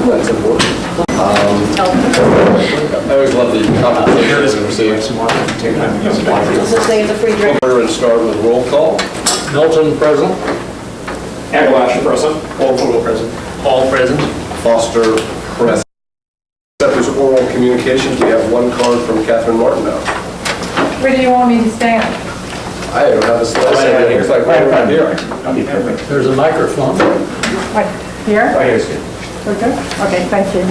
That's important. I always love the compensation received. This is a free drink. And start with roll call. Milton present. Aguilash present. All present. All present. Foster present. Except there's oral communications. We have one card from Catherine Martin now. Where do you want me to stand? I don't have a slice. It looks like right around here. There's a microphone. Right here? Right here is good. We're good? Okay, thank you.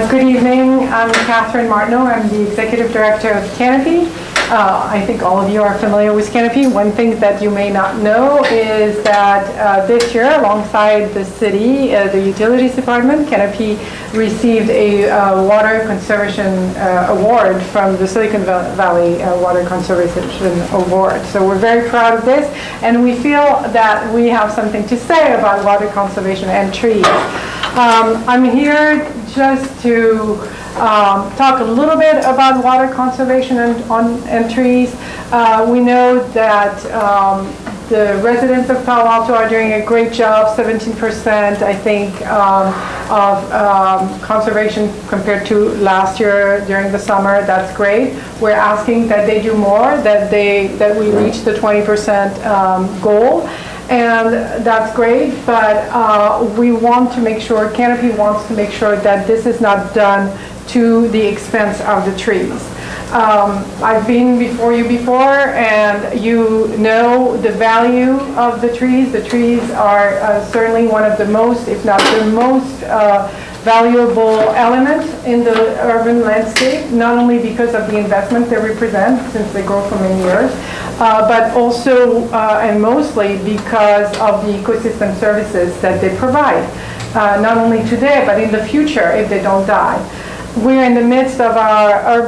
Good evening. I'm Catherine Martineau. I'm the Executive Director of Canopy. I think all of you are familiar with Canopy. One thing that you may not know is that this year, alongside the city, the Utilities Department, Canopy received a Water Conservation Award from the Silicon Valley Water Conservation Award. So we're very proud of this, and we feel that we have something to say about water conservation and trees. I'm here just to talk a little bit about water conservation and trees. We know that the residents of Palo Alto are doing a great job, 17% I think of conservation compared to last year during the summer. That's great. We're asking that they do more, that we reach the 20% goal. And that's great, but we want to make sure, Canopy wants to make sure that this is not done to the expense of the trees. I've been before you before, and you know the value of the trees. The trees are certainly one of the most, if not the most, valuable element in the urban landscape, not only because of the investment they represent, since they grow for many years, but also and mostly because of the ecosystem services that they provide, not only today, but in the future if they don't die. We're in the midst of our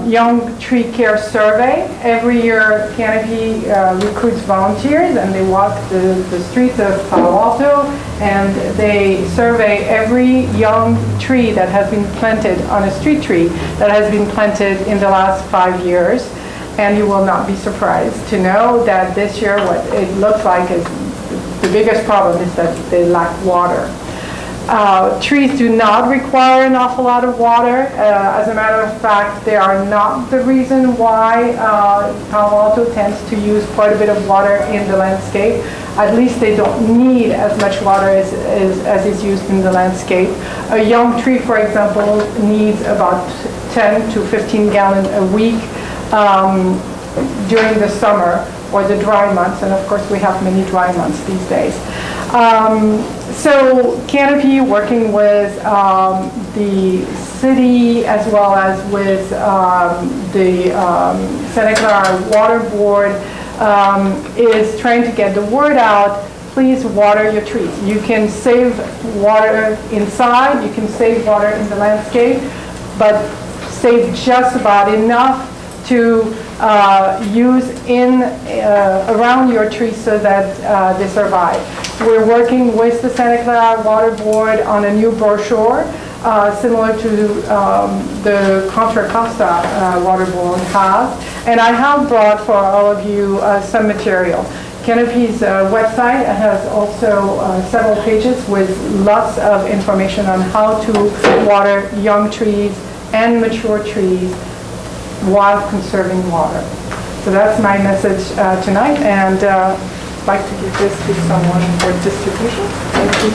young tree care survey. Every year, Canopy recruits volunteers, and they walk the streets of Palo Alto, and they survey every young tree that has been planted on a street tree that has been planted in the last 5 years. And you will not be surprised to know that this year, what it looks like is the biggest problem is that they lack water. Trees do not require an awful lot of water. As a matter of fact, they are not the reason why Palo Alto tends to use quite a bit of water in the landscape. At least they don't need as much water as is used in the landscape. A young tree, for example, needs about 10 to 15 gallons a week during the summer or the dry months, and of course we have many dry months these days. So Canopy, working with the city as well as with the Santa Clara Water Board, is trying to get the word out. Please water your trees. You can save water inside, you can save water in the landscape, but save just about enough to use around your trees so that they survive. We're working with the Santa Clara Water Board on a new brochure similar to the Contra Costa Water Board has. And I have brought for all of you some material. Canopy's website has also several pages with lots of information on how to water young trees and mature trees while conserving water. So that's my message tonight, and I'd like to give this to someone for distribution. Thank you.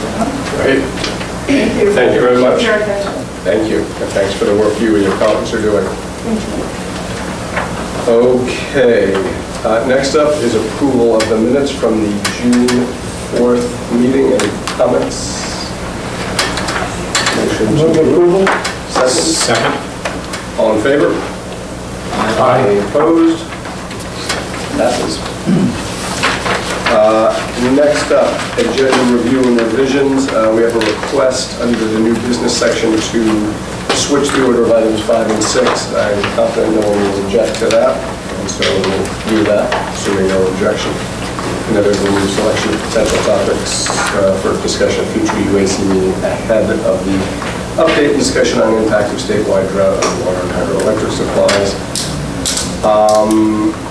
Great. Thank you. Thank you very much. Your attention. Thank you. And thanks for the work you and your colleagues are doing. Thank you. Okay. Next up is approval of the minutes from the June 4th meeting. Any comments? Motion to approval. Second. All in favor? Aye. Opposed? Passes. Next up, agenda review and revisions. We have a request under the new business section to switch the order of items 5 and 6. I'm confident no one will object to that, and so we'll do that, assuming no objection. And then there's a new selection of potential topics for discussion at future UAC meeting ahead of the update and discussion on the impact of statewide drought on water and hydroelectric supplies.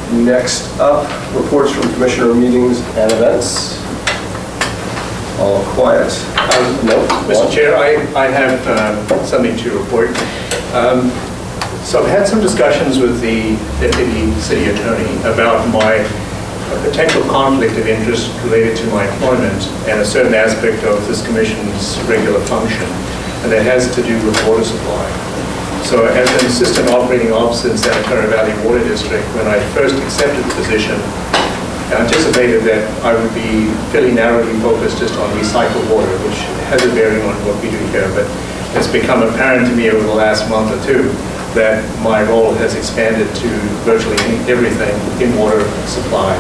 Next up, reports from commissioner meetings and events. All quiet. No? Mr. Chair, I have something to report. So I've had some discussions with the Deputy City Attorney about my potential conflict of interest related to my employment and a certain aspect of this commission's regular function, and that has to do with water supply. So as an assistant operating officer in Santa Clara Valley Water District, when I first accepted the position, I anticipated that I would be fairly narrowly focused just on recycled water, which has a bearing on what we do here, but it's become apparent to me over the last month or two that my role has expanded to virtually everything in water supply.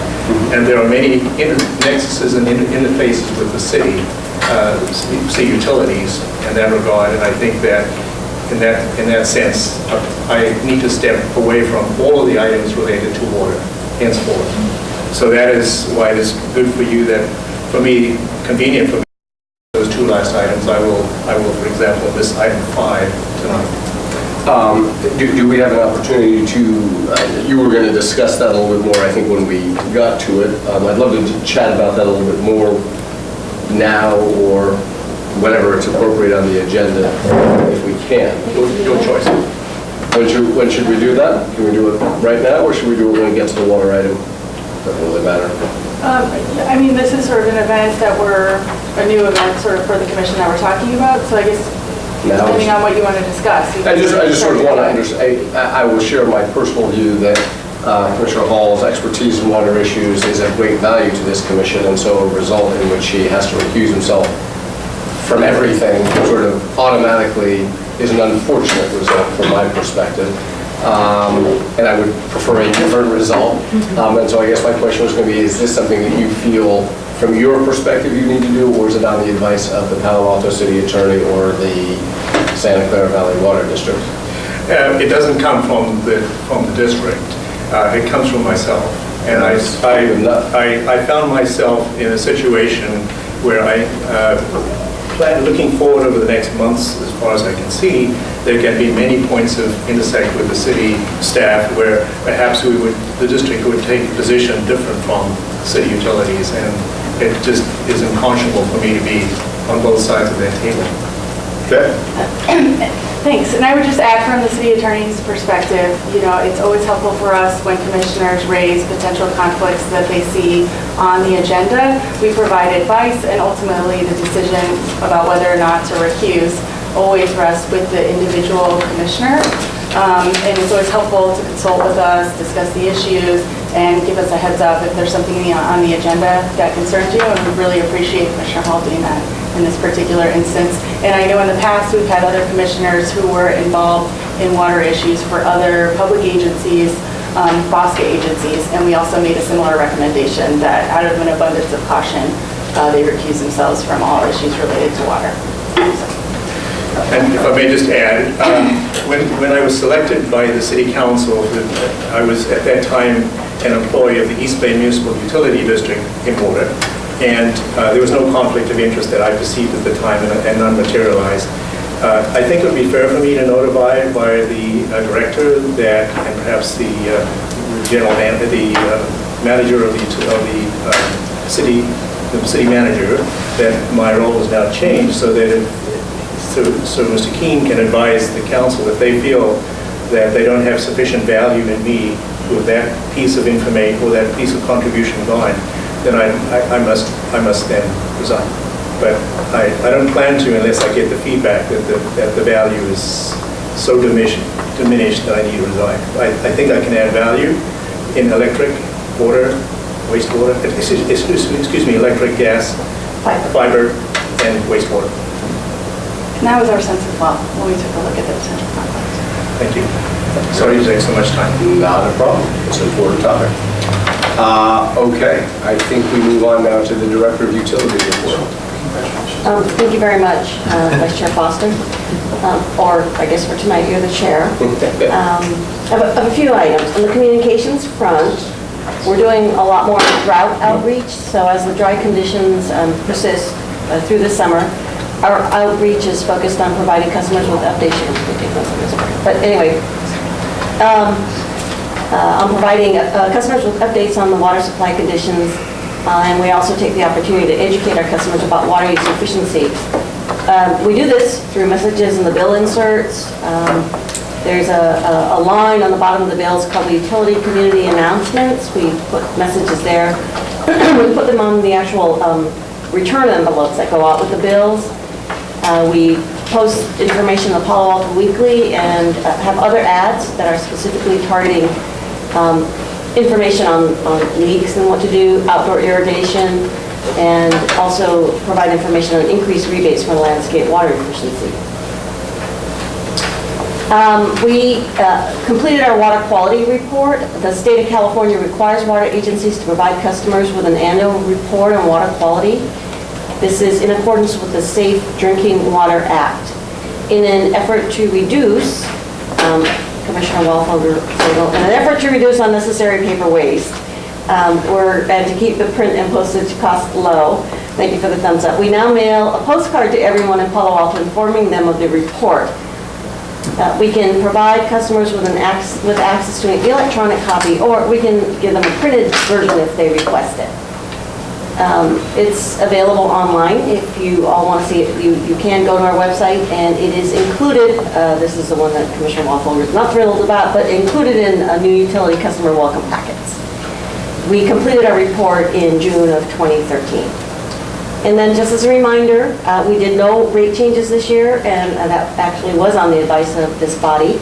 And there are many nexuses and interfaces with the city utilities in that regard, and I think that in that sense, I need to step away from all of the items related to water henceforth. So that is why it is good for you that, for me, convenient for me, those two last items, I will, for example, miss item 5 tonight. Do we have an opportunity to, you were going to discuss that a little bit more, I think, when we got to it. I'd love to chat about that a little bit more now or whenever it's appropriate on the agenda, if we can. Your choice. When should we do that? Can we do it right now, or should we do it when we get to the water item? Doesn't really matter. I mean, this is sort of an event that a new event sort of for the commission that we're talking about, so I guess Now, depending on what you want to discuss. I just sort of want to understand, I will share my personal view that Commissioner Hall's expertise in water issues is of great value to this commission, and so a result in which he has to recuse himself from everything sort of automatically is an unfortunate result from my perspective. And I would prefer a different result. And so I guess my question was going to be, is this something that you feel from your perspective you need to do, or is it on the advice of the Palo Alto City Attorney or the Santa Clara Valley Water District? It doesn't come from the district. It comes from myself. And I found myself in a situation where looking forward over the next months, as far as I can see, there can be many points of intersect with the city staff where perhaps the district would take a position different from city utilities, and it just is unconscionable for me to be on both sides of that table. Okay. Thanks, and I would just add from the city attorney's perspective, it's always helpful for us when commissioners raise potential conflicts that they see on the agenda. We provide advice, and ultimately the decision about whether or not to recuse always rests with the individual commissioner. And it's always helpful to consult with us, discuss the issues, and give us a heads up if there's something on the agenda that concerns you, and we really appreciate Commissioner Hall doing that in this particular instance. And I know in the past we've had other commissioners who were involved in water issues for other public agencies, FOSCA agencies, and we also made a similar recommendation that out of an abundance of caution, they recuse themselves from all issues related to water. And if I may just add, when I was selected by the City Council, I was at that time an employee of the East Bay Municipal Utility District in water, and there was no conflict of interest that I perceived at the time, and none materialized. I think it would be fair for me to notify by the director that, and perhaps the manager of the city manager, that my role has now changed, so that so Mr. Keene can advise the council if they feel that they don't have sufficient value in me with that piece of information or that piece of contribution gone, then I must then resign. But I don't plan to unless I get the feedback that the value is so diminished that I need to resign. I think I can add value in electric, water, wastewater, excuse me, electric, gas, fiber, and wastewater. And that was our sense as well when we took a look at the potential conflicts. Thank you. Sorry to take so much time. Not a problem. It's an important topic. Okay, I think we move on now to the Director of Utilities report. Thank you very much, Vice Chair Foster. Or I guess for tonight, you're the chair. Of a few items. On the communications front, we're doing a lot more drought outreach. So as the dry conditions persist through the summer, our outreach is focused on providing customers with updates. But anyway, I'm providing customers with updates on the water supply conditions And we also take the opportunity to educate our customers about water use efficiency. We do this through messages in the bill inserts. There's a line on the bottom of the bills called the Utility Community Announcements. We put messages there. We put them on the actual return envelopes that go out with the bills. We post information in the Palo Alto Weekly and have other ads that are specifically targeting information on leaks and what to do, outdoor irrigation, and also provide information on increased rebates for landscape water efficiency. We completed our water quality report. The state of California requires water agencies to provide customers with an annual report on water quality. This is in accordance with the Safe Drinking Water Act. In an effort to reduce, Commissioner Walfogel, in an effort to reduce unnecessary paper waste, and to keep the print and postage costs low, thank you for the thumbs up, we now mail a postcard to everyone in Palo Alto informing them of the report. We can provide customers with access to an electronic copy, or we can give them a printed version if they request it. It's available online. If you all want to see it, you can go to our website, and it is included, this is the one that Commissioner Walfogel is not thrilled about, but included in a new utility customer welcome packets. We completed our report in June of 2013. And then just as a reminder, we did no rate changes this year, and that actually was on the advice of this body.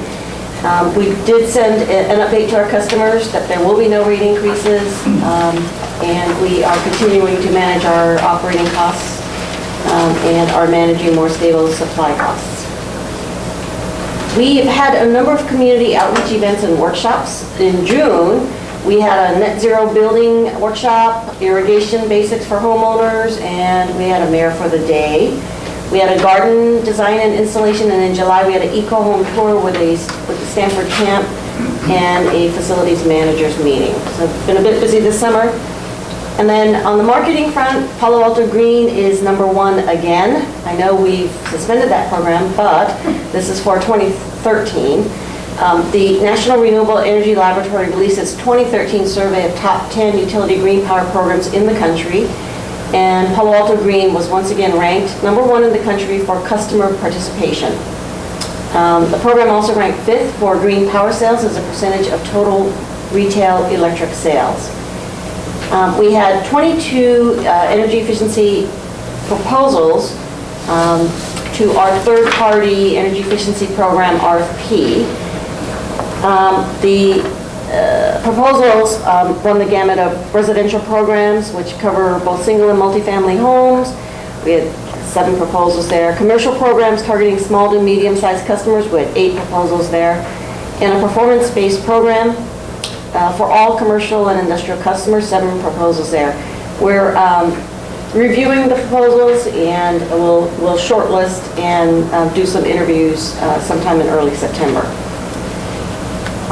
We did send an update to our customers that there will be no rate increases, and we are continuing to manage our operating costs and are managing more stable supply costs. We have had a number of community outreach events and workshops. In June, we had a net zero building workshop, irrigation basics for homeowners, and we had a mayor for the day. We had a garden design and installation, and in July we had an eco-home tour with the Stanford camp and a facilities managers meeting. So it's been a bit busy this summer. And then on the marketing front, Palo Alto Green is #1 again. I know we've suspended that program, but this is for 2013. The National Renewable Energy Laboratory released its 2013 survey of top 10 utility green power programs in the country, and Palo Alto Green was once again ranked #1 in the country for customer participation. The program also ranked 5th for green power sales as a percentage of total retail electric sales. We had 22 energy efficiency proposals to our third-party energy efficiency program, RFP. The proposals run the gamut of residential programs, which cover both single and multifamily homes. We had 7 proposals there. Commercial programs targeting small to medium-sized customers, we had 8 proposals there. And a performance-based program for all commercial and industrial customers, 7 proposals there. We're reviewing the proposals, and we'll shortlist and do some interviews sometime in early September.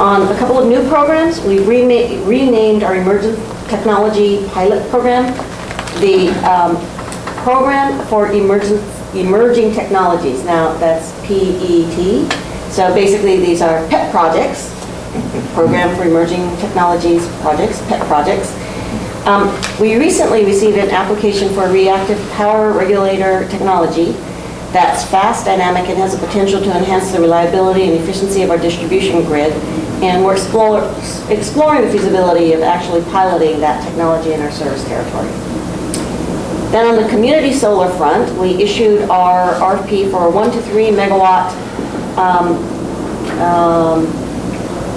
On a couple of new programs, we renamed our Emerging Technology Pilot Program. The Program for Emerging Technologies. Now, that's PET. So basically, these are PET projects, Program for Emerging Technologies Projects, PET projects. We recently received an application for a reactive power regulator technology that's fast, dynamic, and has the potential to enhance the reliability and efficiency of our distribution grid. And we're exploring the feasibility of actually piloting that technology in our service territory. Then on the community solar front, we issued our RFP for a 1 to 3 megawatt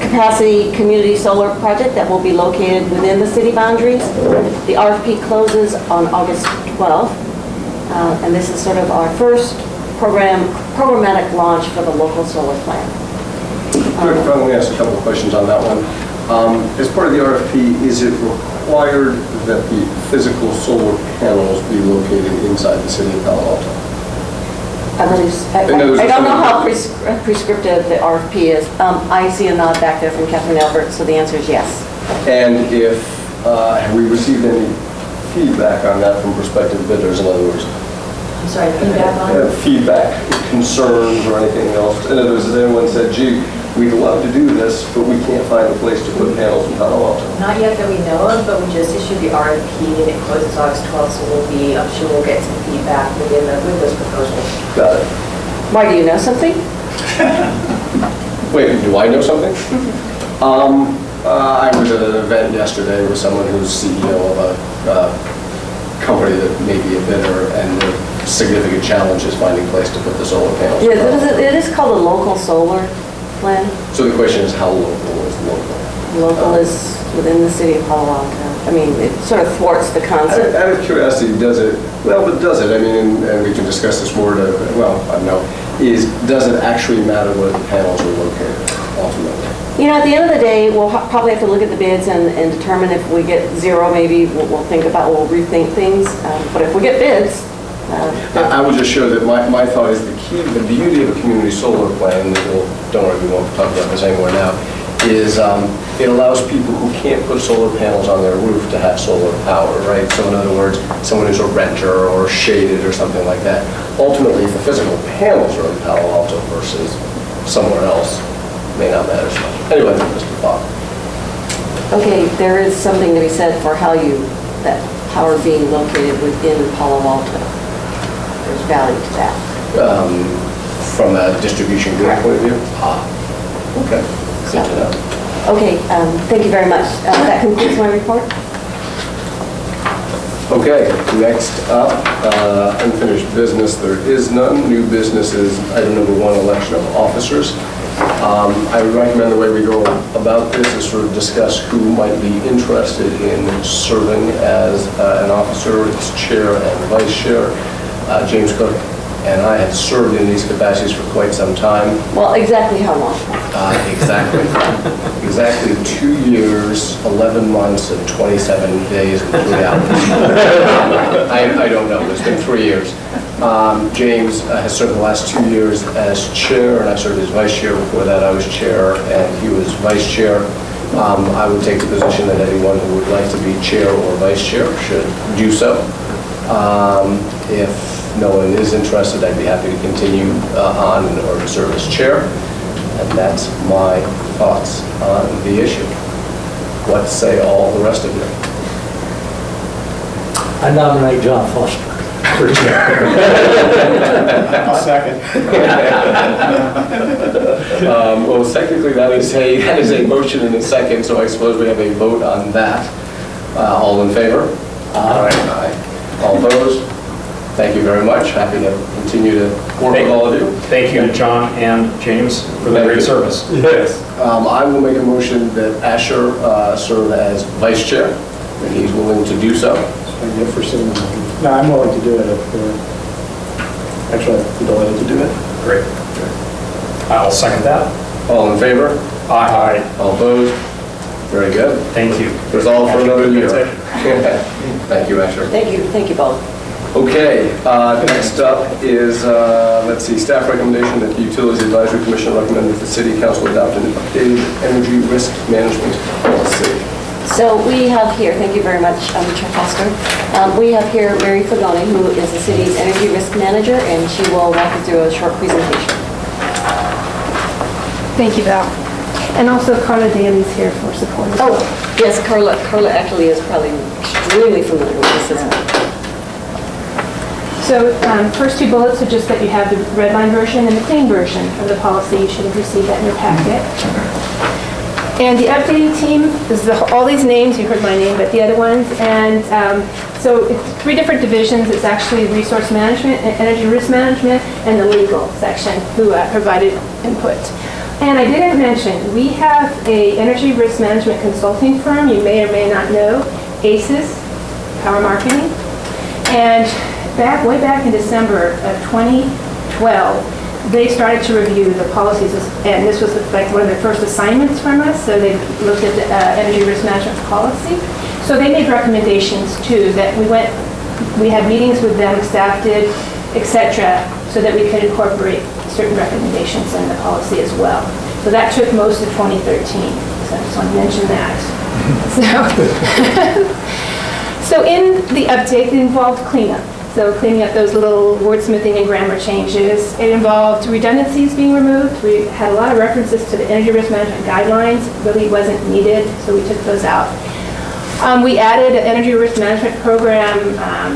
capacity community solar project that will be located within the city boundaries. The RFP closes on August 12th, and this is sort of our first programmatic launch for the local solar plan. Let me ask a couple of questions on that one. As part of the RFP, is it required that the physical solar panels be located inside the city of Palo Alto? I don't know how prescriptive the RFP is. I see a nod back there from Catherine Albert, so the answer is yes. And if, have we received any feedback on that from prospective bidders, in other words? I'm sorry, feedback on? Feedback, concerns, or anything else? In other words, has anyone said, gee, we'd love to do this, but we can't find a place to put panels in Palo Alto. Not yet that we know of, but we just issued the RFP and it closes August 12th, so I'm sure we'll get some feedback with those proposals. Got it. Why, do you know something? Wait, do I know something? I was at an event yesterday with someone who's CEO of a company that may be a bidder, and the significant challenge is finding a place to put the solar panels. Yeah, it is called a local solar plan. So the question is, how local is local? Local is within the city of Palo Alto. I mean, it sort of thwarts the concept. Out of curiosity, does it, well, but does it, I mean, and we can discuss this more, I don't know, does it actually matter where the panels are located ultimately? You know, at the end of the day, we'll probably have to look at the bids and determine if we get zero, maybe we'll rethink things. But if we get bids, I was just sure that my thought is the beauty of a community solar plan, don't worry, we won't talk about this anymore now, is it allows people who can't put solar panels on their roof to have solar power, right? So in other words, someone who's a renter or shaded or something like that. Ultimately, if the physical panels are in Palo Alto versus somewhere else, may not matter so much. Anyway, just a thought. okay, there is something to be said for that power being located within Palo Alto. There's value to that. From a distribution grid point of view? Okay. Good to know. Okay, thank you very much. That concludes my report. Okay, next up, unfinished business, there is none. New business is item number 1, election of officers. I would recommend the way we go about this is sort of discuss who might be interested in serving as an officer. It's chair and vice chair. James Cook and I have served in these capacities for quite some time. Well, exactly how long? Exactly. Exactly 2 years, 11 months, and 27 days and 3 hours. I don't know. It's been 3 years. James has served the last 2 years as chair, and I served as vice chair. Before that, I was chair, and he was vice chair. I would take the position that anyone who would like to be chair or vice chair should do so. If no one is interested, I'd be happy to continue on or to serve as chair. And that's my thoughts on the issue. What say all the rest of you? I nominate John Foster for chair. I'll second. Well, technically that is a motion and a second, so I suppose we have a vote on that. All in favor? Aye. All opposed? Thank you very much. Happy to continue to work with all of you. Thank you to John and James for their Thank great you. service. Yes. I will make a motion that Asher serve as vice chair, and he's willing to do so. Thank you for sitting. No, I'm willing to do it actually, I'd be delighted to do it. Great. I'll second that. All in favor? Aye. All opposed? Very good. Thank you. Resolved for another year. Good Thank you, Asher. Thank you both. Okay, next up is, let's see, staff recommendation that the Utilities Advisory Commission recommend that the City Council adopt an updated energy risk management policy. So we have here, thank you very much, Chair Foster. We have here Mary Fagoni, who is the city's energy risk manager, and she will walk us through a short presentation. Thank you, Val. And also Carla Daly's here for support as well. Oh, yes, Carla actually is probably extremely familiar with this system. So first 2 bullets are just that you have the red line version and the clean version of the policy. You should have received that in your packet. And the updating team, this is all these names, you heard my name, but the other ones. And so it's 3 different divisions. It's actually resource management, and energy risk management, and the legal section who provided input. And I didn't mention, we have a energy risk management consulting firm you may or may not know, ACES, Power Marketing. And way back in December of 2012, they started to review the policies, and this was like one of their first assignments from us, so they looked at the energy risk management policy. So they made recommendations too, that we had meetings with them, staff did, etc., so that we could incorporate certain recommendations in the policy as well. So that took most of 2013, so I just want to mention that. So in the update, it involved cleanup. so cleaning up those little wordsmithing and grammar changes. It involved redundancies being removed. We had a lot of references to the energy risk management guidelines, really wasn't needed, so we took those out. We added an energy risk management program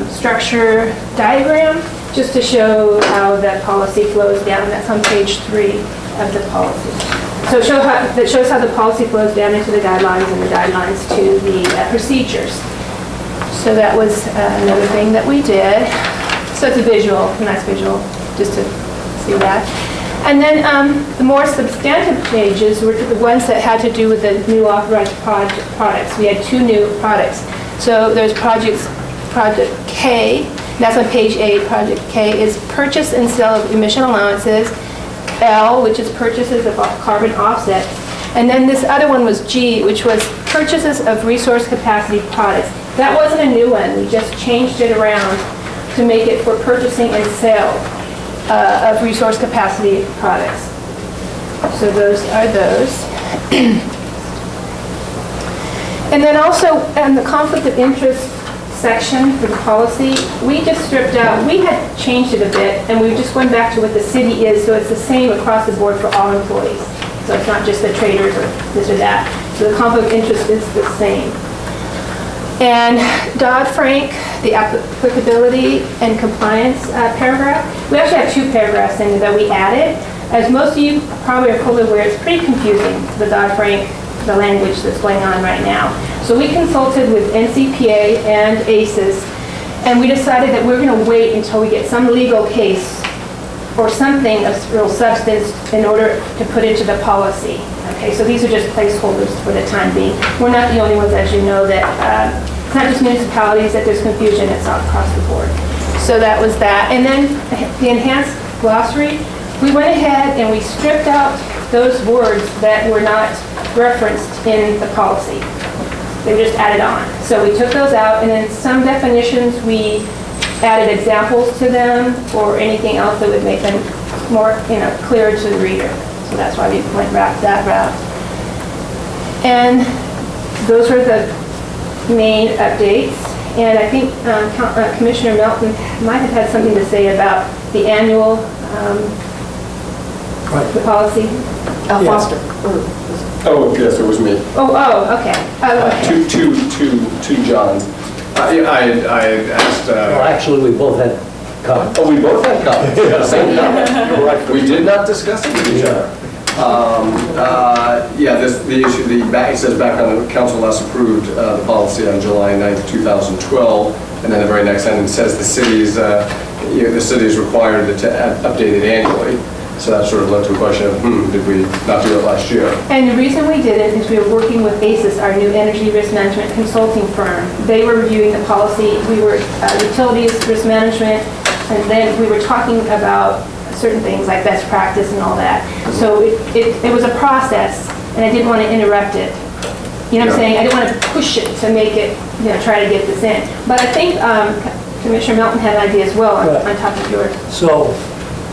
structure diagram, just to show how that policy flows down. That's on page 3 of the policy. So that shows how the policy flows down into the guidelines and the guidelines to the procedures. So that was another thing that we did. So it's a nice visual, just to see that. And then the more substantive changes were the ones that had to do with the new authorized products. We had 2 new products. So there's Project K, that's on page 8. Project K is purchase and sale of emission allowances. L, which is purchases of carbon offsets. And then this other one was G, which was purchases of resource capacity products. That wasn't a new one. We just changed it around to make it for purchasing and sale of resource capacity products. So those are those. And then also in the conflict of interest section for the policy, we just stripped out, we had changed it a bit, and we just went back to what the city is, so it's the same across the board for all employees. So it's not just the traders or this or that. So the conflict of interest is the same. And Dodd-Frank, the applicability and compliance paragraph, we actually have 2 paragraphs in there that we added. As most of you probably are fully aware, it's pretty confusing, the Dodd-Frank, the language that's going on right now. So we consulted with NCPA and ACES, and we decided that we're going to wait until we get some legal case or something of real substance in order to put into the policy. Okay, so these are just placeholders for the time being. We're not the only ones, as you know, that it's not just municipalities that there's confusion, it's all across the board. So that was that. And then the enhanced glossary, we went ahead and we stripped out those words that were not referenced in the policy. They were just added on. So we took those out, and then some definitions we added examples to them or anything else that would make them more, clearer to the reader. So that's why we went that route. And those were the main updates. And I think Commissioner Melton might have had something to say about the annual the policy. Foster. Oh, yes, it was me. Okay. Okay. To John. I had asked... Well, actually, we both had comments. Oh, we both had comments. We had the same comment. We did not discuss it with each other. The issue, it says background, the council last approved the policy on July 9th, 2012, and then the very next sentence says the city is required to update it annually. So that sort of led to a question of, did we not do it last year? And the reason we did it is we were working with ACES, our new energy risk management consulting firm. They were reviewing the policy. We were utilities risk management, and then we were talking about certain things like best practice and all that. So it was a process, and I didn't want to interrupt it. You know what I'm saying? I didn't want to push it to make it, try to get this in. But I think Commissioner Melton had an idea as well on top of yours. So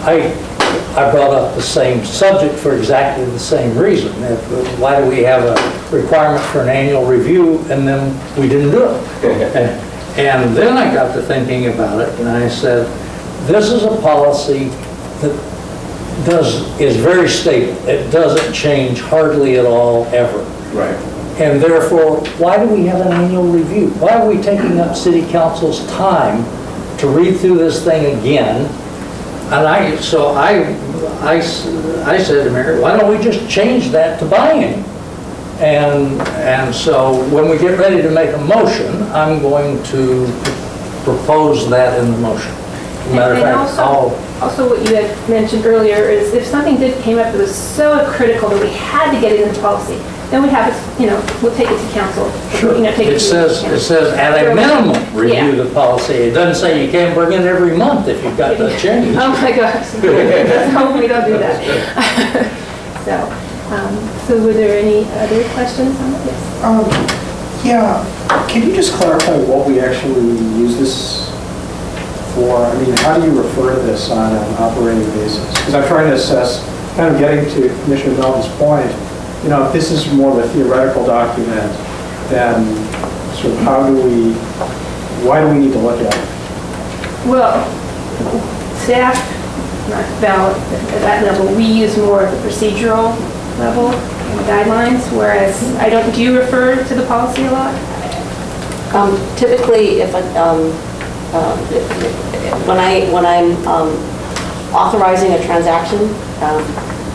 I brought up the same subject for exactly the same reason. Why do we have a requirement for an annual review and then we didn't do it? And then I got to thinking about it, and I said, this is a policy that is very stable. It doesn't change hardly at all, ever. Right. And therefore, why do we have an annual review? Why are we taking up city council's time to read through this thing again? And I said to Mary, why don't we just change that to biennium? And so when we get ready to make a motion, I'm going to propose that in the motion. As a matter of fact, Also what you had mentioned earlier is if something came up that was so critical that we had to get it in the policy, then we have, we'll take it to council. Sure. It says at a minimum, review the policy. It doesn't say you can't bring it every month if you've got to change. Oh my gosh. Let's hope we don't do that. So were there any other questions on this? Can you just clarify what we actually use this for? I mean, how do you refer to this on an operating basis? Because I'm trying to assess, kind of getting to Commissioner Melton's point, if this is more of a theoretical document, then sort of why do we need to look at it? Well, staff, not Val, at that level, we use more of the procedural level and guidelines, whereas I don't, do you refer to the policy a lot? Typically, when I'm authorizing a transaction,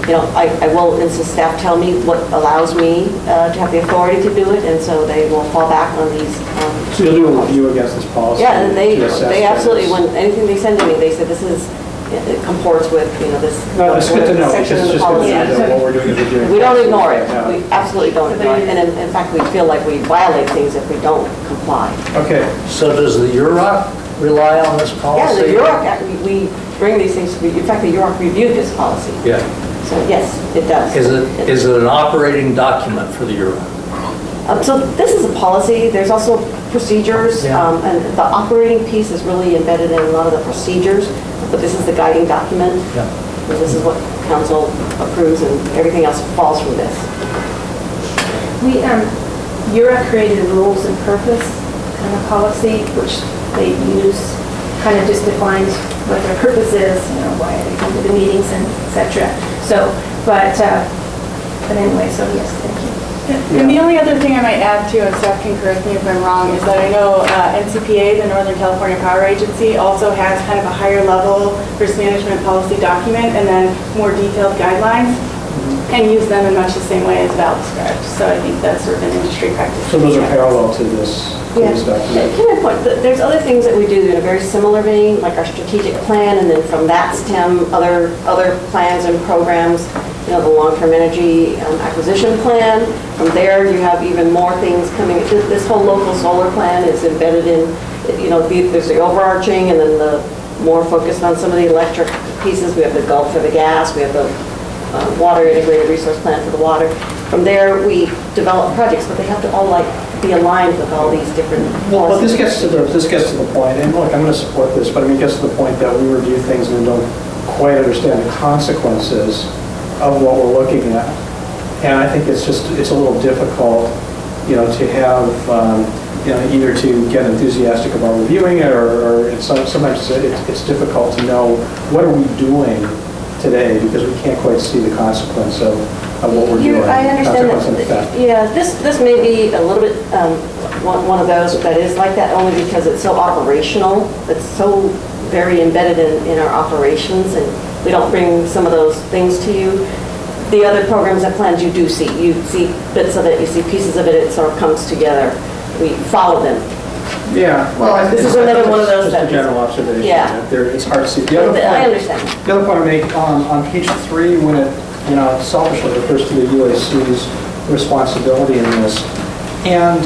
I will insist staff tell me what allows me to have the authority to do it, and so they will fall back on these. So you'll do a review against this policy? Yeah, and they to assess absolutely, whether when anything they send to me, they say this is, it comports with, this. No, it's good to know, because section in it's the just good to policy. know that what we're doing is we're doing. We don't ignore it. Yeah. We absolutely don't ignore it. And in fact, we feel like we violate things if we don't comply. Okay, So does the UROC rely on this Yeah, policy? the UROC, we bring these things, in fact, the UROC reviewed this policy. Yeah. So yes, it does. Is it an operating document for the UROC? So this is a policy, there's also procedures, Yeah. and the operating piece is really embedded in a lot of the procedures, but this is the guiding document. Yeah. And this is what council approves, and everything else falls from this. We, URA created a rules and purpose kind of policy, which they use, kind of just defines what their purpose is, why they come to the meetings and et cetera. So, but anyway, so yes, thank you. And the only other thing I might add too, and staff can correct me if I'm wrong, is that I know NCPA, the Northern California Power Agency, also has kind of a higher level risk management policy document and then more detailed guidelines, and use them in much the same way as Val described. So I think that's sort of an industry practice. so those are parallel to this document? Can I point, there's other things that we do in a very similar vein, like our strategic plan, and then from that stem other plans and programs, the long-term energy acquisition plan. From there, you have even more things coming. This whole local solar plan is embedded in, there's the overarching, and then the more focused on some of the electric pieces. We have the Gulf for the gas, we have the water integrated resource plan for the water. From there, we develop projects, but they have to all be aligned with all these different. Well, but this gets to the point, and look, I'm going to support this, but it gets to the point that we review things and we don't quite understand the consequences of what we're looking at. And I think it's a little difficult, to have, either to get enthusiastic about reviewing it, or sometimes it's difficult to know what are we doing today, because we can't quite see the consequence of what we're doing. I understand Consequence and that. effect. Yeah, this may be a little bit one of those that is like that, only because it's so operational. It's so very embedded in our operations, and we don't bring some of those things to you. The other programs and plans you do see. You see bits of it, you see pieces of it, it sort of comes together. We follow them. Yeah, well, I think This is another one of those Just a that- general observation. Yeah. It's hard to see. The other I point- understand. The other point I make, on page 3, when it, selfishly refers to the UAC's responsibility in this, and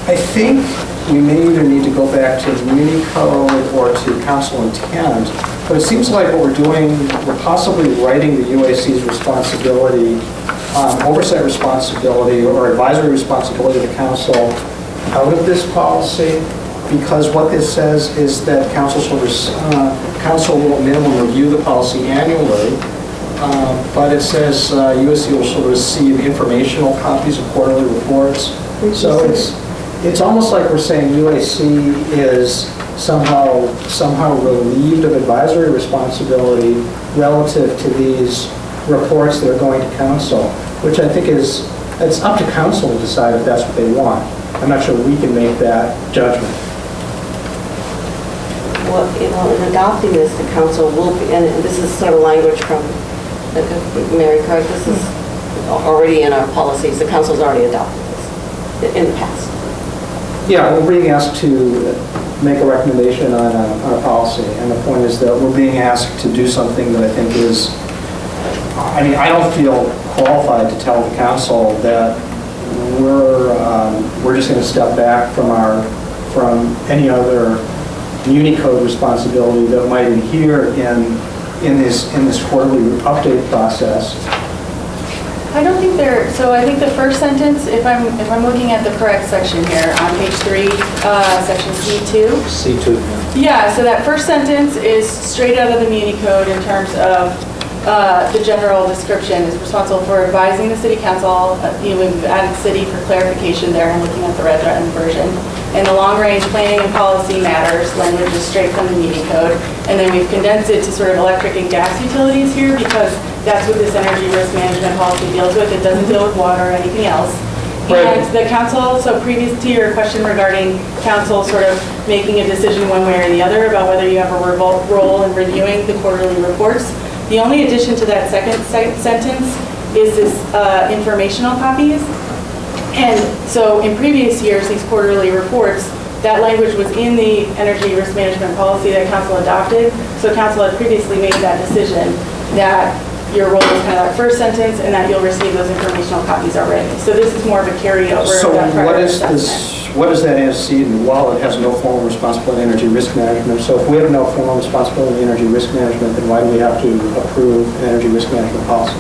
I think we may either need to go back to the Muni Code or to council intent, but it seems like what we're doing, we're possibly writing the UAC's responsibility, oversight responsibility or advisory responsibility to council out of this policy, because what this says is that council will minimum review the policy annually, but it says USC will shall receive informational copies of quarterly reports. So it's almost like we're saying UAC is somehow relieved of advisory responsibility relative to these reports that are going to council, which I think it's up to council to decide if that's what they want. I'm not sure we can make that judgment. Well, in adopting this, the council will be, and this is sort of language from Mary, correct? This is already in our policies. The council's already adopted this in the past. Yeah, we're being asked to make a recommendation on a policy, and the point is that we're being asked to do something that I think is, I don't feel qualified to tell the council that we're just going to step back from any other Unicode responsibility that might adhere in this quarterly update process. I don't think so I think the first sentence, if I'm looking at the correct section here on page 3, section C2. C2. Yeah, so that first sentence is straight out of the Muni Code in terms of the general description is responsible for advising the city council. We've added city for clarification there and looking at the red version. And the long-range planning and policy matters language is straight from the meeting code. And then we've condensed it to sort of electric and gas utilities here because that's what this energy risk management policy deals with. It doesn't deal with water or anything else. And the council, so previous to your question regarding council sort of making a decision one way or the other about whether you have a role in reviewing the quarterly reports, the only addition to that second sentence is this informational copies. And so in previous years, these quarterly reports, that language was in the energy risk management policy that council adopted. So council had previously made that decision that your role is kind of that first sentence and that you'll receive those informational copies already. So this is more of a carryover So of that prior what is assessment. this, what does that antecedent, while it has no formal responsibility in energy risk management? So if we have no formal responsibility in energy risk management, then why do we have to approve an energy risk management policy?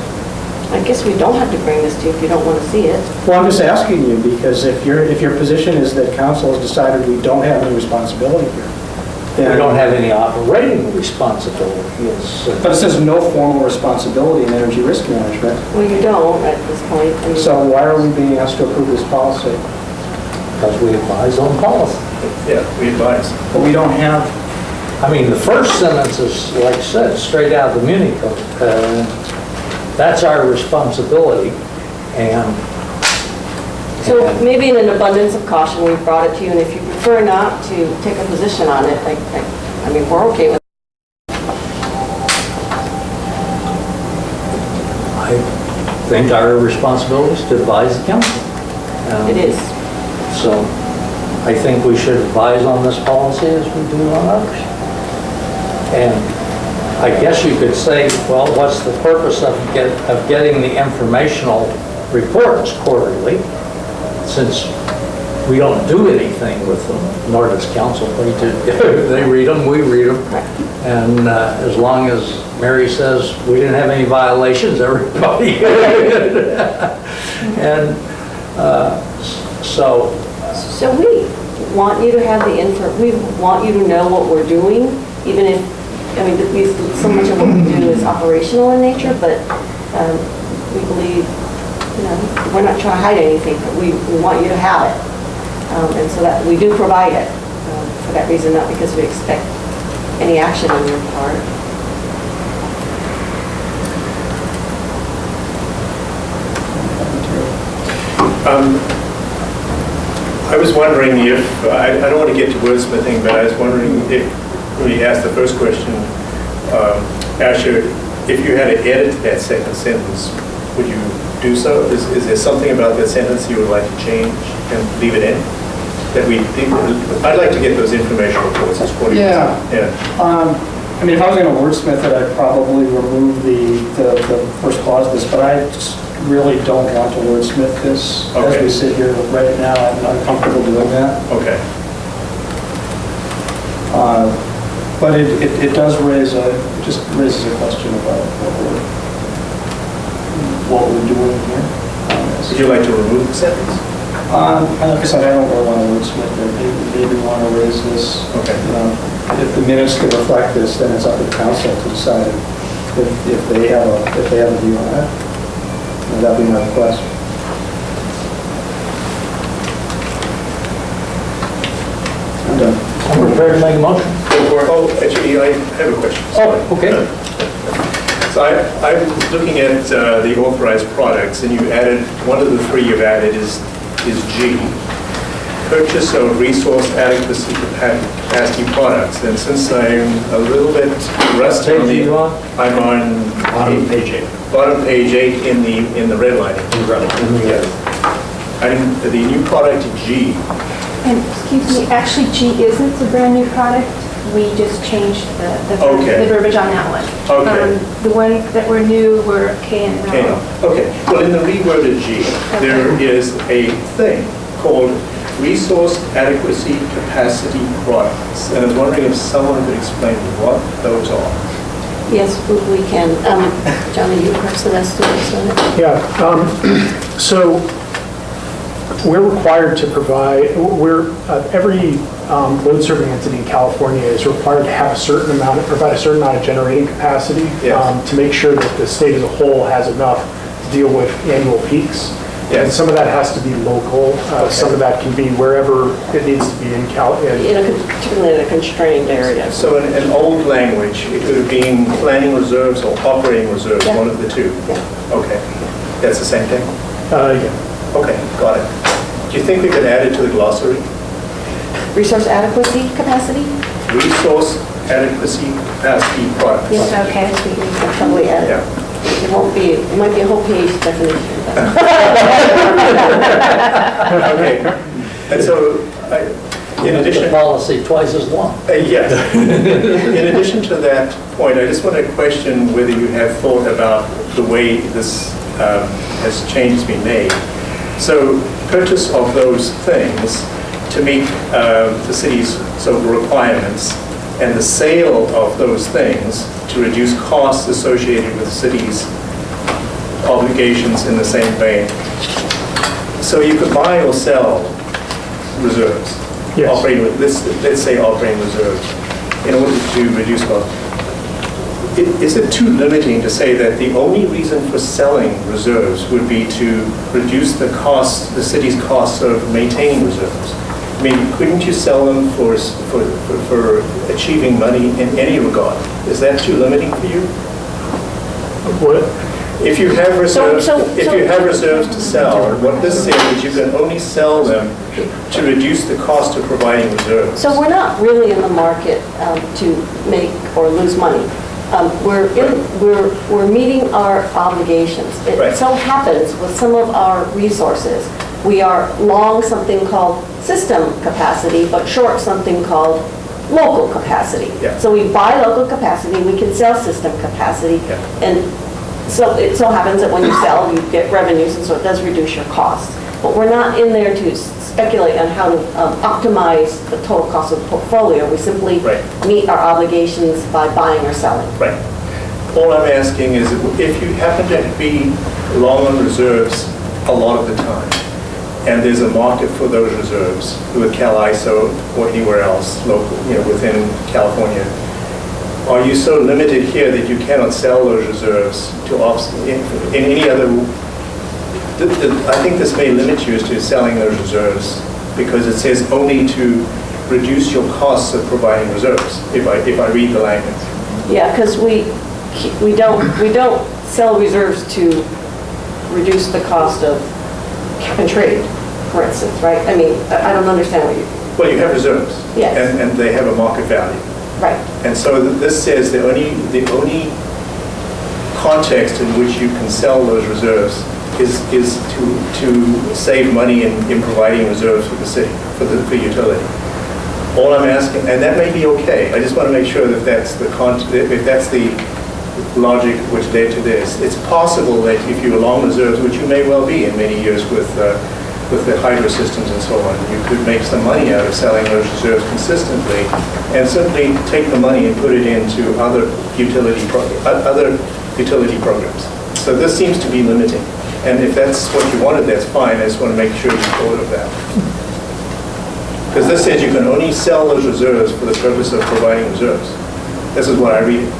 I guess we don't have to bring this to you if you don't want to see it. Well, I'm just asking you, because if your position is that council has decided we don't have any responsibility here, then... We don't have any operating responsibility. But it says no formal responsibility in energy risk management. Well, you don't at this point. I mean, So why are we being asked to approve this policy? Because we advise on policy. Yeah, we advise. But we don't have... I mean, the first sentence is, like I said, straight out of the Muni Code. That's our responsibility, and... So maybe in an abundance of caution, we brought it to you, and if you prefer not to take a position on it, I mean, we're okay with it. I think our responsibility is to advise the council. It is. So I think we should advise on this policy as we do on others. And I guess you could say, well, what's the purpose of getting the informational reports quarterly, since we don't do anything with them, nor does council. They read them, we read them. And as long as Mary says we didn't have any violations, everybody. And so... So we want you to have the we want you to know what we're doing, even if, I mean, so much of what we do is operational in nature, but we believe, you know, we're not trying to hide anything, but we want you to have it. And so that we do provide it for that reason, not because we expect any action on your part. I was wondering if, I don't want to get to wordsmithing, but I was wondering if, when you asked the first question, Asher, if you had to edit that second sentence, would you do so? Is there something about that sentence you would like to change and leave it in? That I'd like to get those information reports as quarterly. Yeah. Yeah. I mean, if I was going to wordsmith it, I'd probably remove the first clause of this, but I just really don't want to wordsmith this as we sit here right now. I'm not comfortable doing that. Okay. But it does raises a question about what we're doing here. Would you like to remove the sentence? Like I said, I don't really want to wordsmith it. Maybe want to raise this. Okay. If the minutes can reflect this, then it's up to the council to decide if they have a view on it. And that'd be my request. I'm done. I'm prepared to make a motion. Oh, actually, I have a question. Oh, okay. So I'm looking at the authorized products, and you added, one of the three you've added is G, purchase of resource adequacy capacity products. And since I'm a little bit rusty on the, I'm on Bottom page 8. bottom page 8 in the redlining. Yes. And the new product G, And excuse me, actually G isn't a brand new product. We just changed the Okay. verbiage on that one. Okay. The ones that were new were K and okay, L. okay. Well, in the reworded G, there is a thing called resource adequacy capacity products. And I was wondering if someone could explain what those are. Yes, we can. John, are you perhaps the best to explain it? Yeah, so we're required to provide, every load serving entity in California is required to have provide a certain amount of generating capacity Yes. to make sure that the state as a whole has enough to deal with annual peaks. And some of that has to be local, some of that can be wherever it needs to be in Particularly in a constrained area. So in an old language, it would have been planning reserves or operating reserves, Yeah. one of the two? Yeah. Okay. That's the same thing? Yeah. Okay, got it. Do you think we could add it to the glossary? Resource adequacy capacity? Resource adequacy capacity products. Yes. Okay. I'll probably add it. Yeah. It won't be, it might be a whole page definition. Okay. And so, in The addition... policy twice as long. Yes. In addition to that point, I just want to question whether you have thought about the way this changes been made. So purchase of those things to meet the city's sort of requirements and the sale of those things to reduce costs associated with the city's obligations in the same vein. So you could buy or sell reserves. Yes. Let's say operating reserves, in order to reduce costs. Is it too limiting to say that the only reason for selling reserves would be to reduce the cost, the city's costs of maintaining reserves? I mean, couldn't you sell them for achieving money in any regard? Is that too limiting for you? What? If you have reserves, So- reserves to sell, what this says is you can only sell them to reduce the cost of providing reserves. So we're not really in the market to make or lose money. We're meeting our obligations. It Right. so happens with some of our resources, we are long something called system capacity, but short something called local capacity. Yeah. So we buy local capacity, we can sell system capacity. Yeah. And so it so happens that when you sell, you get revenues, and so it does reduce your costs. But we're not in there to speculate on how to optimize the total cost of the portfolio. We simply Right. meet our obligations by buying or selling. Right. All I'm asking is if you happen to be long on reserves a lot of the time, and there's a market for those reserves with CalISO or anywhere else local, within California, are you so limited here that you cannot sell those reserves to in any other? I think this may limit you as to selling those reserves because it says only to reduce your costs of providing reserves. If I read the language. Yeah, because we don't sell reserves to reduce the cost of cap and trade, for instance, right? I mean, I don't understand what you, Well, you have reserves. Yes. And they have a market value. right. And so this says the only context in which you can sell those reserves is to save money in providing reserves for the city, for utility. All I'm asking, and that may be okay, I just want to make sure that that's the logic which led to this. It's possible that if you're long reserves, which you may well be in many years with the hydro systems and so on, you could make some money out of selling those reserves consistently and simply take the money and put it into other utility programs. So this seems to be limiting. And if that's what you wanted, that's fine. I just want to make sure you thought of that. Because this says you can only sell those reserves for the purpose of providing reserves. This is what I read.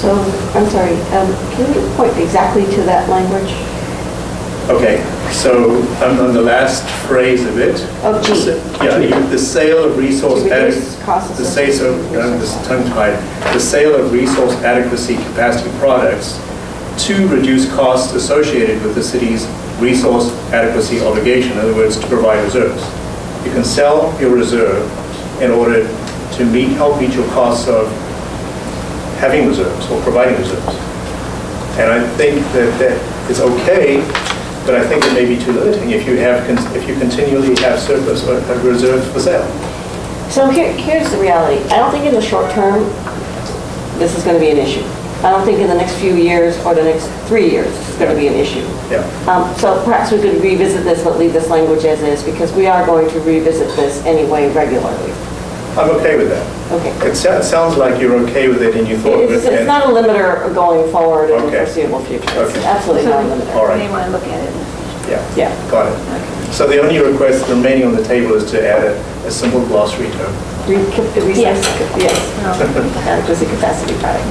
So, I'm sorry, can you point exactly to that language? Okay, so on the last phrase of it. Oh, G. Yeah, the sale of resource To reduce costs the sale of, this is tongue-tied, the sale of resource adequacy capacity products to reduce costs associated with the city's resource adequacy obligation, in other words, to provide reserves. You can sell your reserve in order to help meet your costs of having reserves or providing reserves. And I think that it's okay, but I think it may be too limiting if you continually have surplus or reserves for sale. So here's the reality. I don't think in the short term, this is going to be an issue. I don't think in the next few years or the next 3 years, it's going to be an issue. Yeah. So perhaps we could revisit this, but leave this language as is, because we are going to revisit this anyway regularly. I'm okay with that. Okay. It sounds like you're okay with it and you thought of it. It's not a limiter going forward in the Okay. foreseeable future. It's Okay. absolutely not a limiter. All right. You may want to look at it. Yeah, Yeah. got it. So the only request remaining on the table is to add a simple glossary term. Yes. Adequacy capacity product.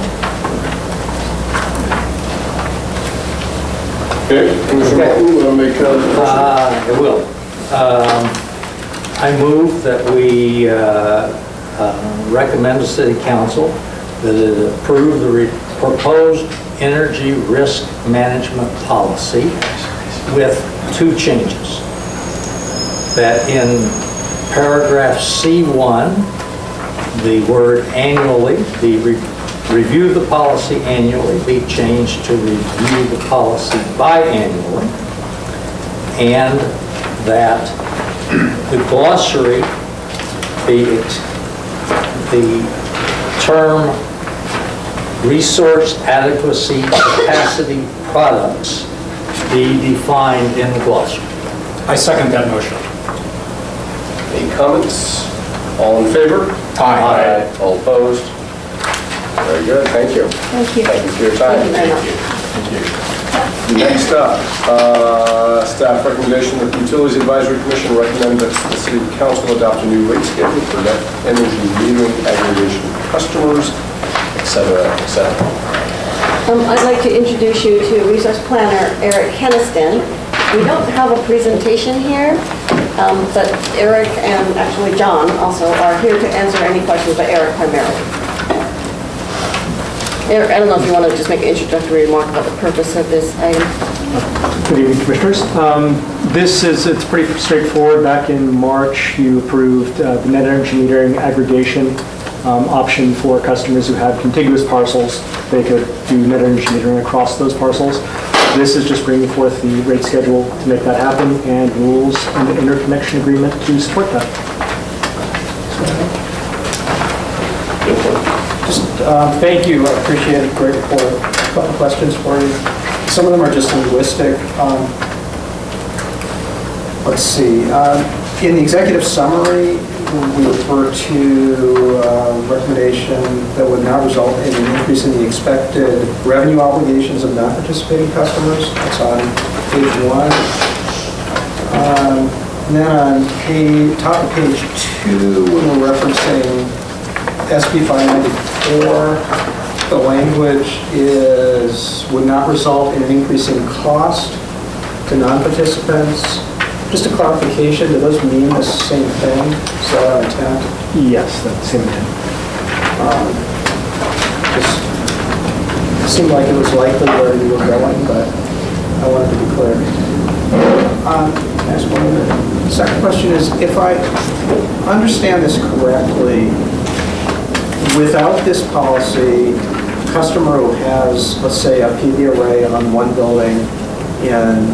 Okay, Commissioner Martin, will make a motion? I will. I move that we recommend to City Council that it approve the proposed energy risk management policy with 2 changes. That in paragraph C1, the word annually, review the policy annually, be changed to review the policy biannually, and that the glossary, the term resource adequacy capacity products be defined in the glossary. I second that motion. Any comments? All in favor? Aye. All opposed? Very good, thank you. Thank you. Thank you for your time. Thank you very much. Next up, staff recommendation that the Utilities Advisory Commission recommend that the City Council adopt a new rate schedule for net energy metering aggregation customers, et cetera, et cetera. I'd like to introduce you to Resource Planner Eric Kenniston. We don't have a presentation here, but Eric and actually John also are here to answer any questions, but Eric primarily. Eric, I don't know if you want to just make an introductory remark about the purpose of this item. Good evening, Commissioners. It's pretty straightforward. Back in March, you approved the net energy metering aggregation option for customers who had contiguous parcels. They could do net energy metering across those parcels. This is just bringing forth the rate schedule to make that happen and rules and the interconnection agreement to support that. Thank you, I appreciate it, great report. A couple questions for you. Some of them are just linguistic. Let's see, in the executive summary, we refer to recommendation that would not result in an increase in the expected revenue obligations of non-participating customers. That's on page 1. And then on top of page 2, when we're referencing SB 594, the language would not result in an increase in cost to non-participants. Just a clarification, do those mean the same thing? Is that our intent? Yes, that's the same intent. Just seemed like it was likely where you were going, but I wanted to be clear. Next one. The second question is, if I understand this correctly, without this policy, a customer who has, let's say, a PV array on one building in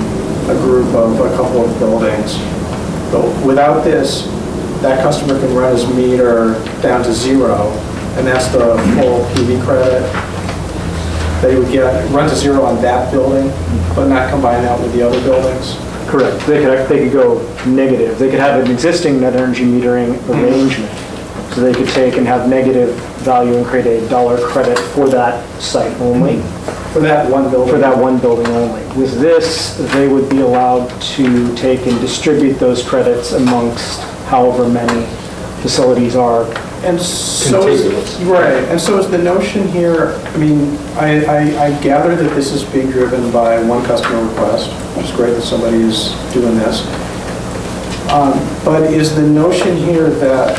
a group of a couple of buildings, but without this, that customer can run his meter down to 0, and that's the full PV credit they would get, run to 0 on that building, but not combine that with the other buildings? Correct. They could go negative. They could have an existing net energy metering arrangement. So they could take and have negative value and create a dollar credit for that site only. For that one building? For that one building only. With this, they would be allowed to take and distribute those credits amongst however many facilities are And so contiguous. Right, and so is the notion here, I mean, I gather that this is being driven by one customer request, which is great that somebody is doing this. But is the notion here that,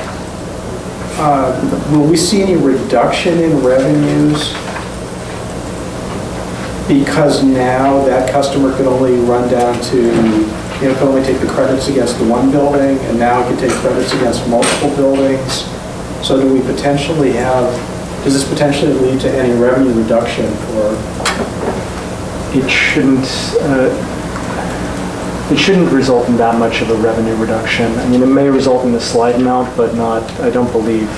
will we see any reduction in revenues because now that customer could only run down to, could only take the credits against the one building, and now it can take credits against multiple buildings? So do we potentially does this potentially lead to any revenue reduction for? It shouldn't result in that much of a revenue reduction. I mean, it may result in a slight amount, but not, I don't believe.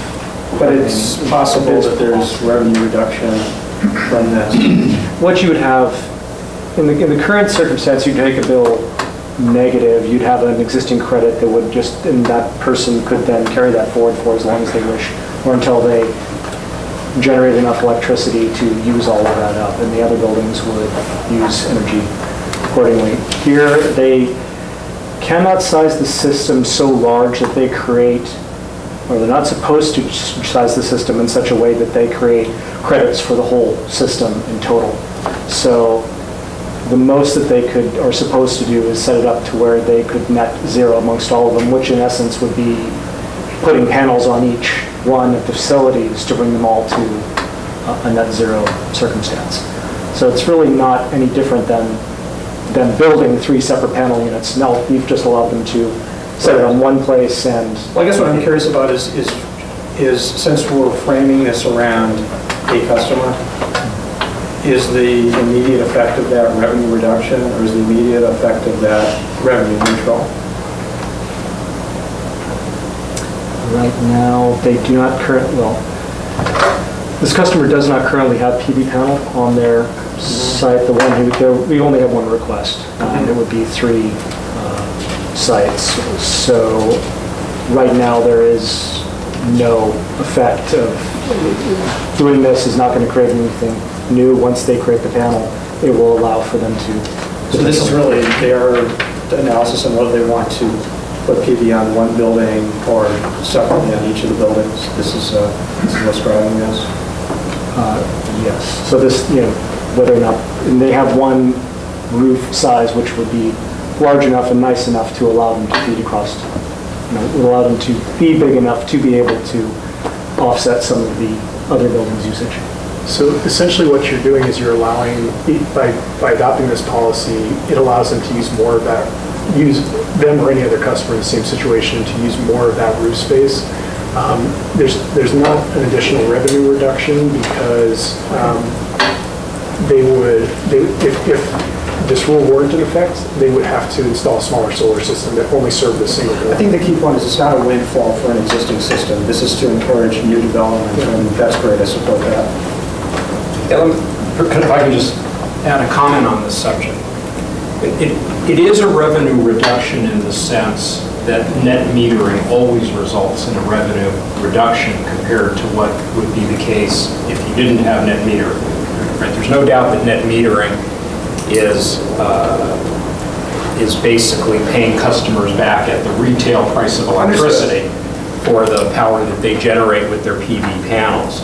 But it's possible that there's revenue reduction from this. What you would have, in the current circumstance, you'd take a bill negative, you'd have an existing credit that would just, and that person could then carry that forward for as long as they wish, or until they generate enough electricity to use all of that up, and the other buildings would use energy accordingly. Here, cannot size the system so large that they create, or they're not supposed to size the system in such a way that they create credits for the whole system in total. So the most that they could, are supposed to do is set it up to where they could net zero amongst all of them, which in essence would be putting panels on each one of the facilities to bring them all to a net zero circumstance. So it's really not any different than building 3 separate panel units. No, you've just allowed them to set it on one place and... Well, I guess what I'm curious about is since we're framing this around a customer, is the immediate effect of that revenue reduction, or is the immediate effect of that revenue neutral? Right now, they do not this customer does not currently have PV panel on their site. The one we only have one request. It would be 3 sites. So right now, there is no effect of doing this is not going to create anything new. Once they create the panel, it will allow for them to. So this is really their analysis on whether they want to put PV on one building or separately on each of the buildings. This is what's driving this? Yes. So this, whether or not, and they have one roof size which would be large enough and nice enough to allow them to feed across, would allow them to be big enough to be able to offset some of the other buildings' usage. So essentially what you're doing is you're allowing, by adopting this policy, it allows them to use more of that, use them or any other customer in the same situation to use more of that roof space. There's not an additional revenue reduction because if this rule weren't in effect, they would have to install a smaller solar system that only served a single building. I think the key point is it's not a windfall for an existing system. This is to encourage new development, and that's great. I support that. If I can just add a comment on this subject. It is a revenue reduction in the sense that net metering always results in a revenue reduction compared to what would be the case if you didn't have net metering. Right? There's no doubt that net metering is basically paying customers back at the retail price of electricity for the power that they generate with their PV panels.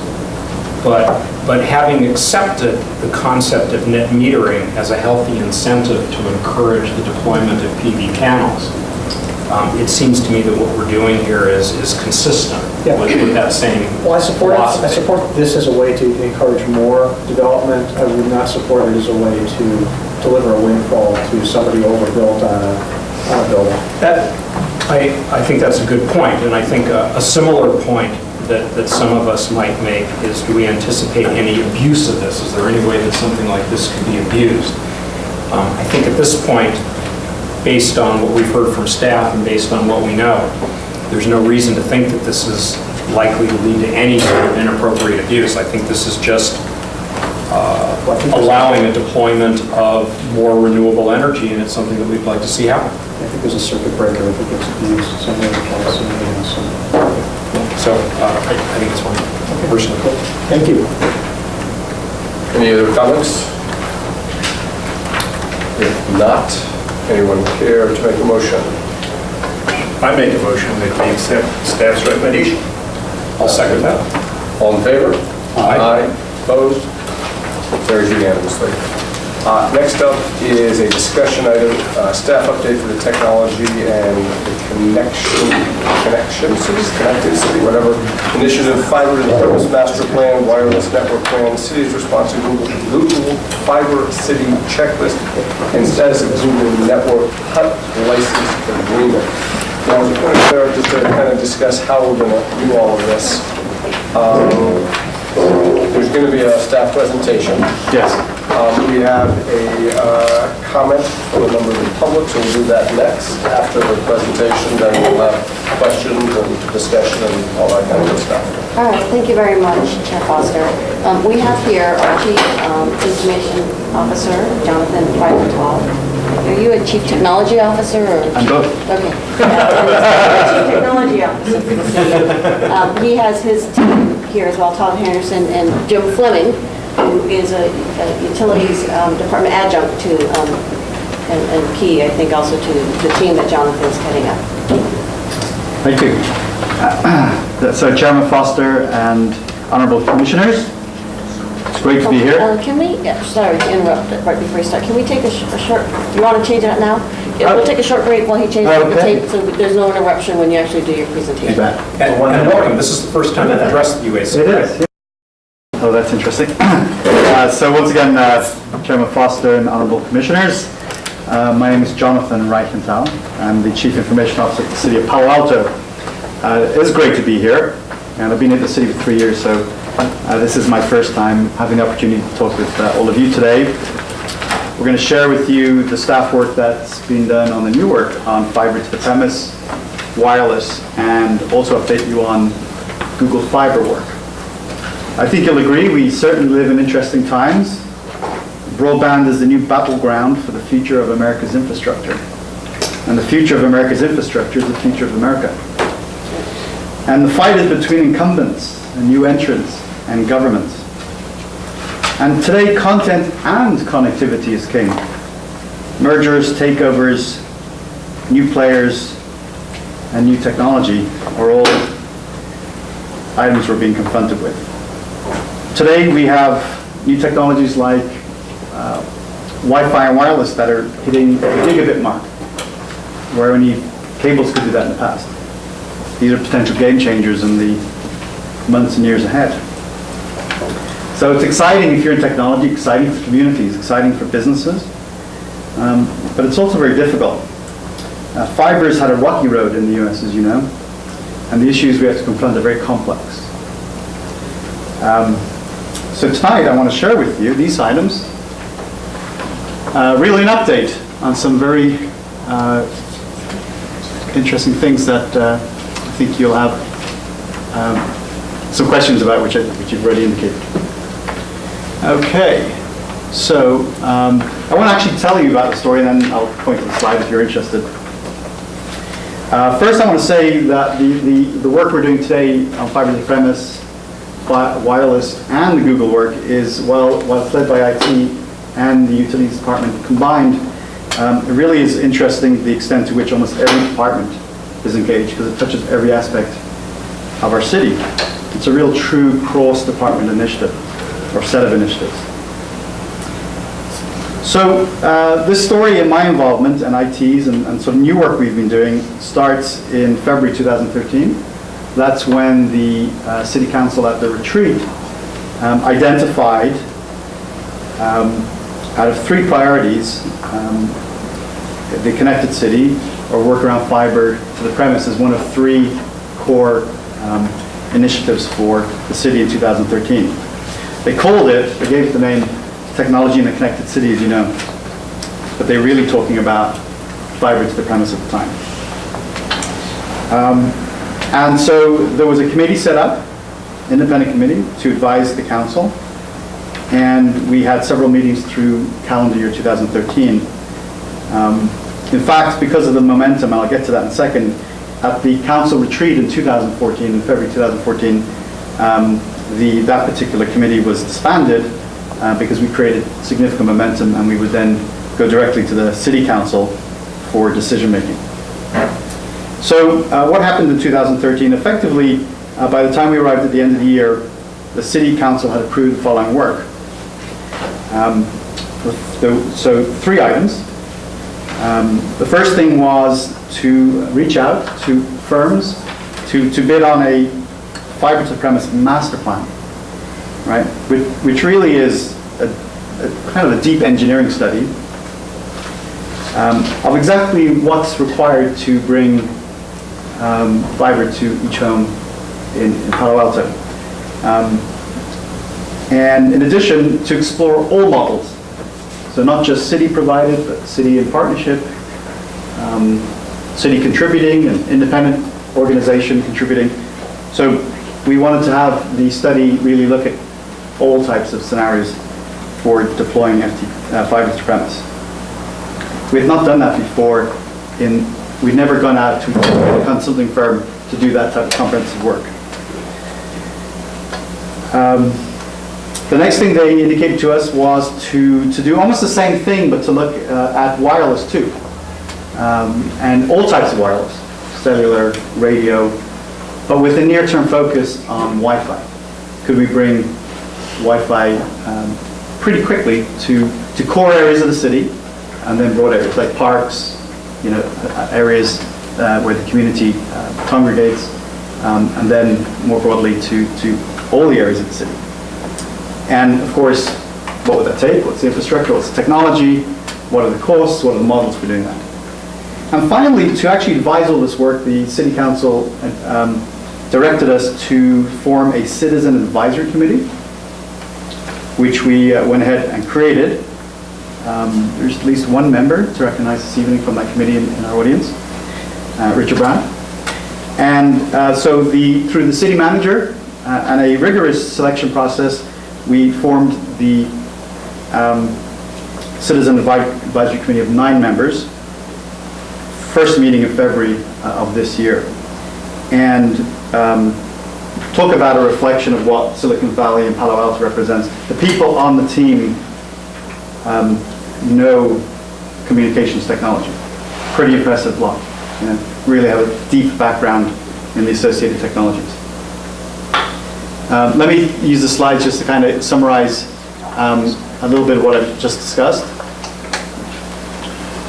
But having accepted the concept of net metering as a healthy incentive to encourage the deployment of PV panels, it seems to me that what we're doing here is consistent with that same Well, I support philosophy. this as a way to encourage more development. I would not support it as a way to deliver a windfall to somebody overbuilt on a building. I think that's a good point, and I think a similar point that some of us might make is, do we anticipate any abuse of this? Is there any way that something like this could be abused? I think at this point, based on what we've heard from staff and based on what we know, there's no reason to think that this is likely to lead to any sort of inappropriate abuse. I think this is just allowing a deployment of more renewable energy, and it's something that we'd like to see happen. I think there's a circuit breaker if it gets abused. Something like that. So I think it's one personally. Thank you. Any other comments? If not, anyone care to make a motion? I make a motion that we accept staff's recommendation. I'll second that. All in favor? Aye. Opposed? Carries unanimously. Next up is a discussion item, staff update for the technology and the connected city, whatever, initiative, fiber to the purpose master plan, wireless network plan, city's response to Google Fiber City checklist, and status of Google network HUT license agreement. Now, as a point of clarity, just to kind of discuss how we're going to do all of this. There's going to be a staff presentation. Yes. We have a comment from a member of the public, so we'll do that next. After the presentation, then we'll have questions and discussion and all that kind of good stuff. All right, thank you very much, Chair Foster. We have here our Chief Information Officer, Jonathan Twyford. Are you a Chief Technology Officer or? I'm both. Okay. Chief Technology Officer for the city. He has his team here as well, Todd Henderson and Jim Fleming, who is a utilities department adjunct to and key, I think, also to the team that Jonathan's heading up. Thank you. So Chairman Foster and Honorable Commissioners, it's great to be here. Can we, sorry to interrupt right before you start, can we take a short, you want to change that now? Yeah, we'll take a short break while he changes the Okay. tape, so there's no interruption when you actually do your presentation. And welcome, this is the first time I've addressed the UAC. It is. Oh, that's interesting. So once again, Chairman Foster and Honorable Commissioners, my name is Jonathan Reichenthal. I'm the Chief Information Officer at the City of Palo Alto. It is great to be here, and I've been in the city for 3 years, so this is my first time having the opportunity to talk with all of you today. We're going to share with you the staff work that's been done on the new work on fiber to the premise, wireless, and also update you on Google Fiber work. I think you'll agree we certainly live in interesting times. Broadband is the new battleground for the future of America's infrastructure. And the future of America's infrastructure is the future of America. And the fight is between incumbents and new entrants and governments. And today, content and connectivity is king. Mergers, takeovers, new players, and new technology are all items we're being confronted with. Today, we have new technologies like Wi-Fi and wireless that are hitting the gigabit mark, where only cables could do that in the past. These are potential game changers in the months and years ahead. So it's exciting if you're in technology, exciting for communities, exciting for businesses, but it's also very difficult. Fiber's had a rocky road in the US, as you know, and the issues we have to confront are very complex. So tonight I want to share with you these items, really an update on some very interesting things that I think you'll have some questions about, which you've already indicated. Okay, so I want to actually tell you about the story, and then I'll point to the slide if you're interested. First, I want to say that the work we're doing today on fiber to the premise, wireless, and the Google work is, while it's led by IT and the utilities department combined, it really is interesting the extent to which almost every department is engaged, because it touches every aspect of our city. It's a real true cross-department initiative, or set of initiatives. So this story and my involvement and IT's and some new work we've been doing starts in February 2013. That's when the City Council at the retreat identified out of 3 priorities, the connected city, or work around fiber to the premise, is one of 3 core initiatives for the city in 2013. They called it, they gave it the name Technology in the Connected City, as you know, but they're really talking about fiber to the premise at the time. And so there was a committee set up, independent committee, to advise the council, and we had several meetings through calendar year 2013. In fact, because of the momentum, and I'll get to that in a second, at the council retreat in 2014, in February 2014, that particular committee was disbanded because we created significant momentum, and we would then go directly to the city council for decision making. So what happened in 2013? Effectively, by the time we arrived at the end of the year, the city council had approved the following work. So 3 items. The first thing was to reach out to firms to bid on a fiber to the premise master plan, right? Which really is a kind of a deep engineering study of exactly what's required to bring fiber to each home in Palo Alto. And in addition, to explore all models. So not just city provided, but city in partnership, city contributing, and independent organization contributing. So we wanted to have the study really look at all types of scenarios for deploying fiber to premise. We had not done that before. We'd never gone out to a consulting firm to do that type of comprehensive work. The next thing they indicated to us was to do almost the same thing, but to look at wireless too. And all types of wireless, cellular, radio, but with a near-term focus on Wi-Fi. Could we bring Wi-Fi pretty quickly to core areas of the city, and then broad areas like parks, areas where the community congregates, and then more broadly to all the areas of the city. And of course, what would that take? What's the infrastructure? What's the technology? What are the costs? What are the models for doing that? And finally, to actually advise all this work, the City Council directed us to form a citizen advisory committee, which we went ahead and created. There's at least one member to recognize this evening from that committee in our audience, Richard Brown. And so through the city manager and a rigorous selection process, we formed the Citizen Advisory Committee of 9 members, first meeting in February of this year. And talk about a reflection of what Silicon Valley and Palo Alto represents. The people on the team know communications technology. Pretty impressive lot. Really have a deep background in the associated technologies. Let me use the slides just to kind of summarize a little bit of what I've just discussed.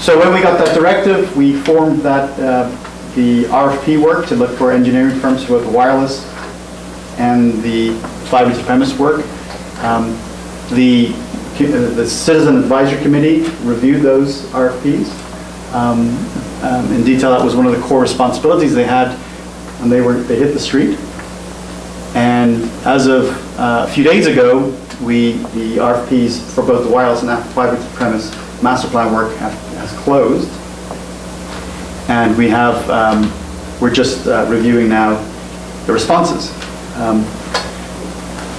So when we got that directive, we formed the RFP work to look for engineering firms for both the wireless and the fiber to premise work. The Citizen Advisory Committee reviewed those RFPs. In detail, that was one of the core responsibilities they had, and they hit the street. And as of a few days ago, the RFPs for both the wireless and fiber to premise master plan work has closed, and we're just reviewing now the responses.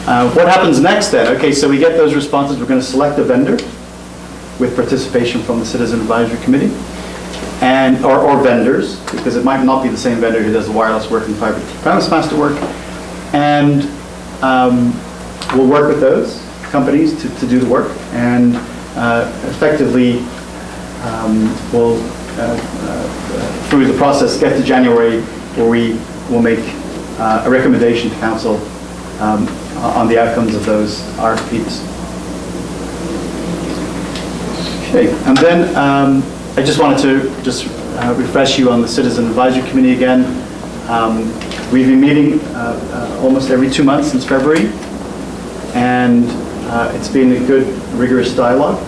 What happens next then? Okay, so we get those responses. We're going to select a vendor with participation from the Citizen Advisory Committee, or vendors, because it might not be the same vendor who does the wireless work and fiber to premise master work, and we'll work with those companies to do the work, and effectively we'll through the process get to January, where we will make a recommendation to council on the outcomes of those RFPs. Okay, and then I just wanted to refresh you on the Citizen Advisory Committee again. We've been meeting almost every 2 months since February, and it's been a good, rigorous dialogue.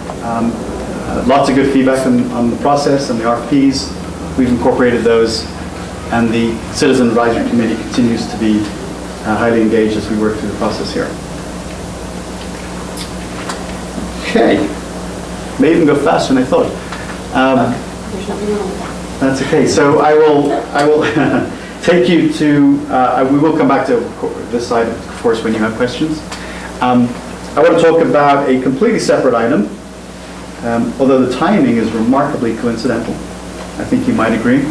Lots of good feedback on the process and the RFPs. We've incorporated those, and the Citizen Advisory Committee continues to be highly engaged as we work through the process here. Okay, may even go faster than I thought. There's nothing wrong with that. That's okay. So I will take you to. We will come back to this side, of course, when you have questions. I want to talk about a completely separate item, although the timing is remarkably coincidental. I think you might agree.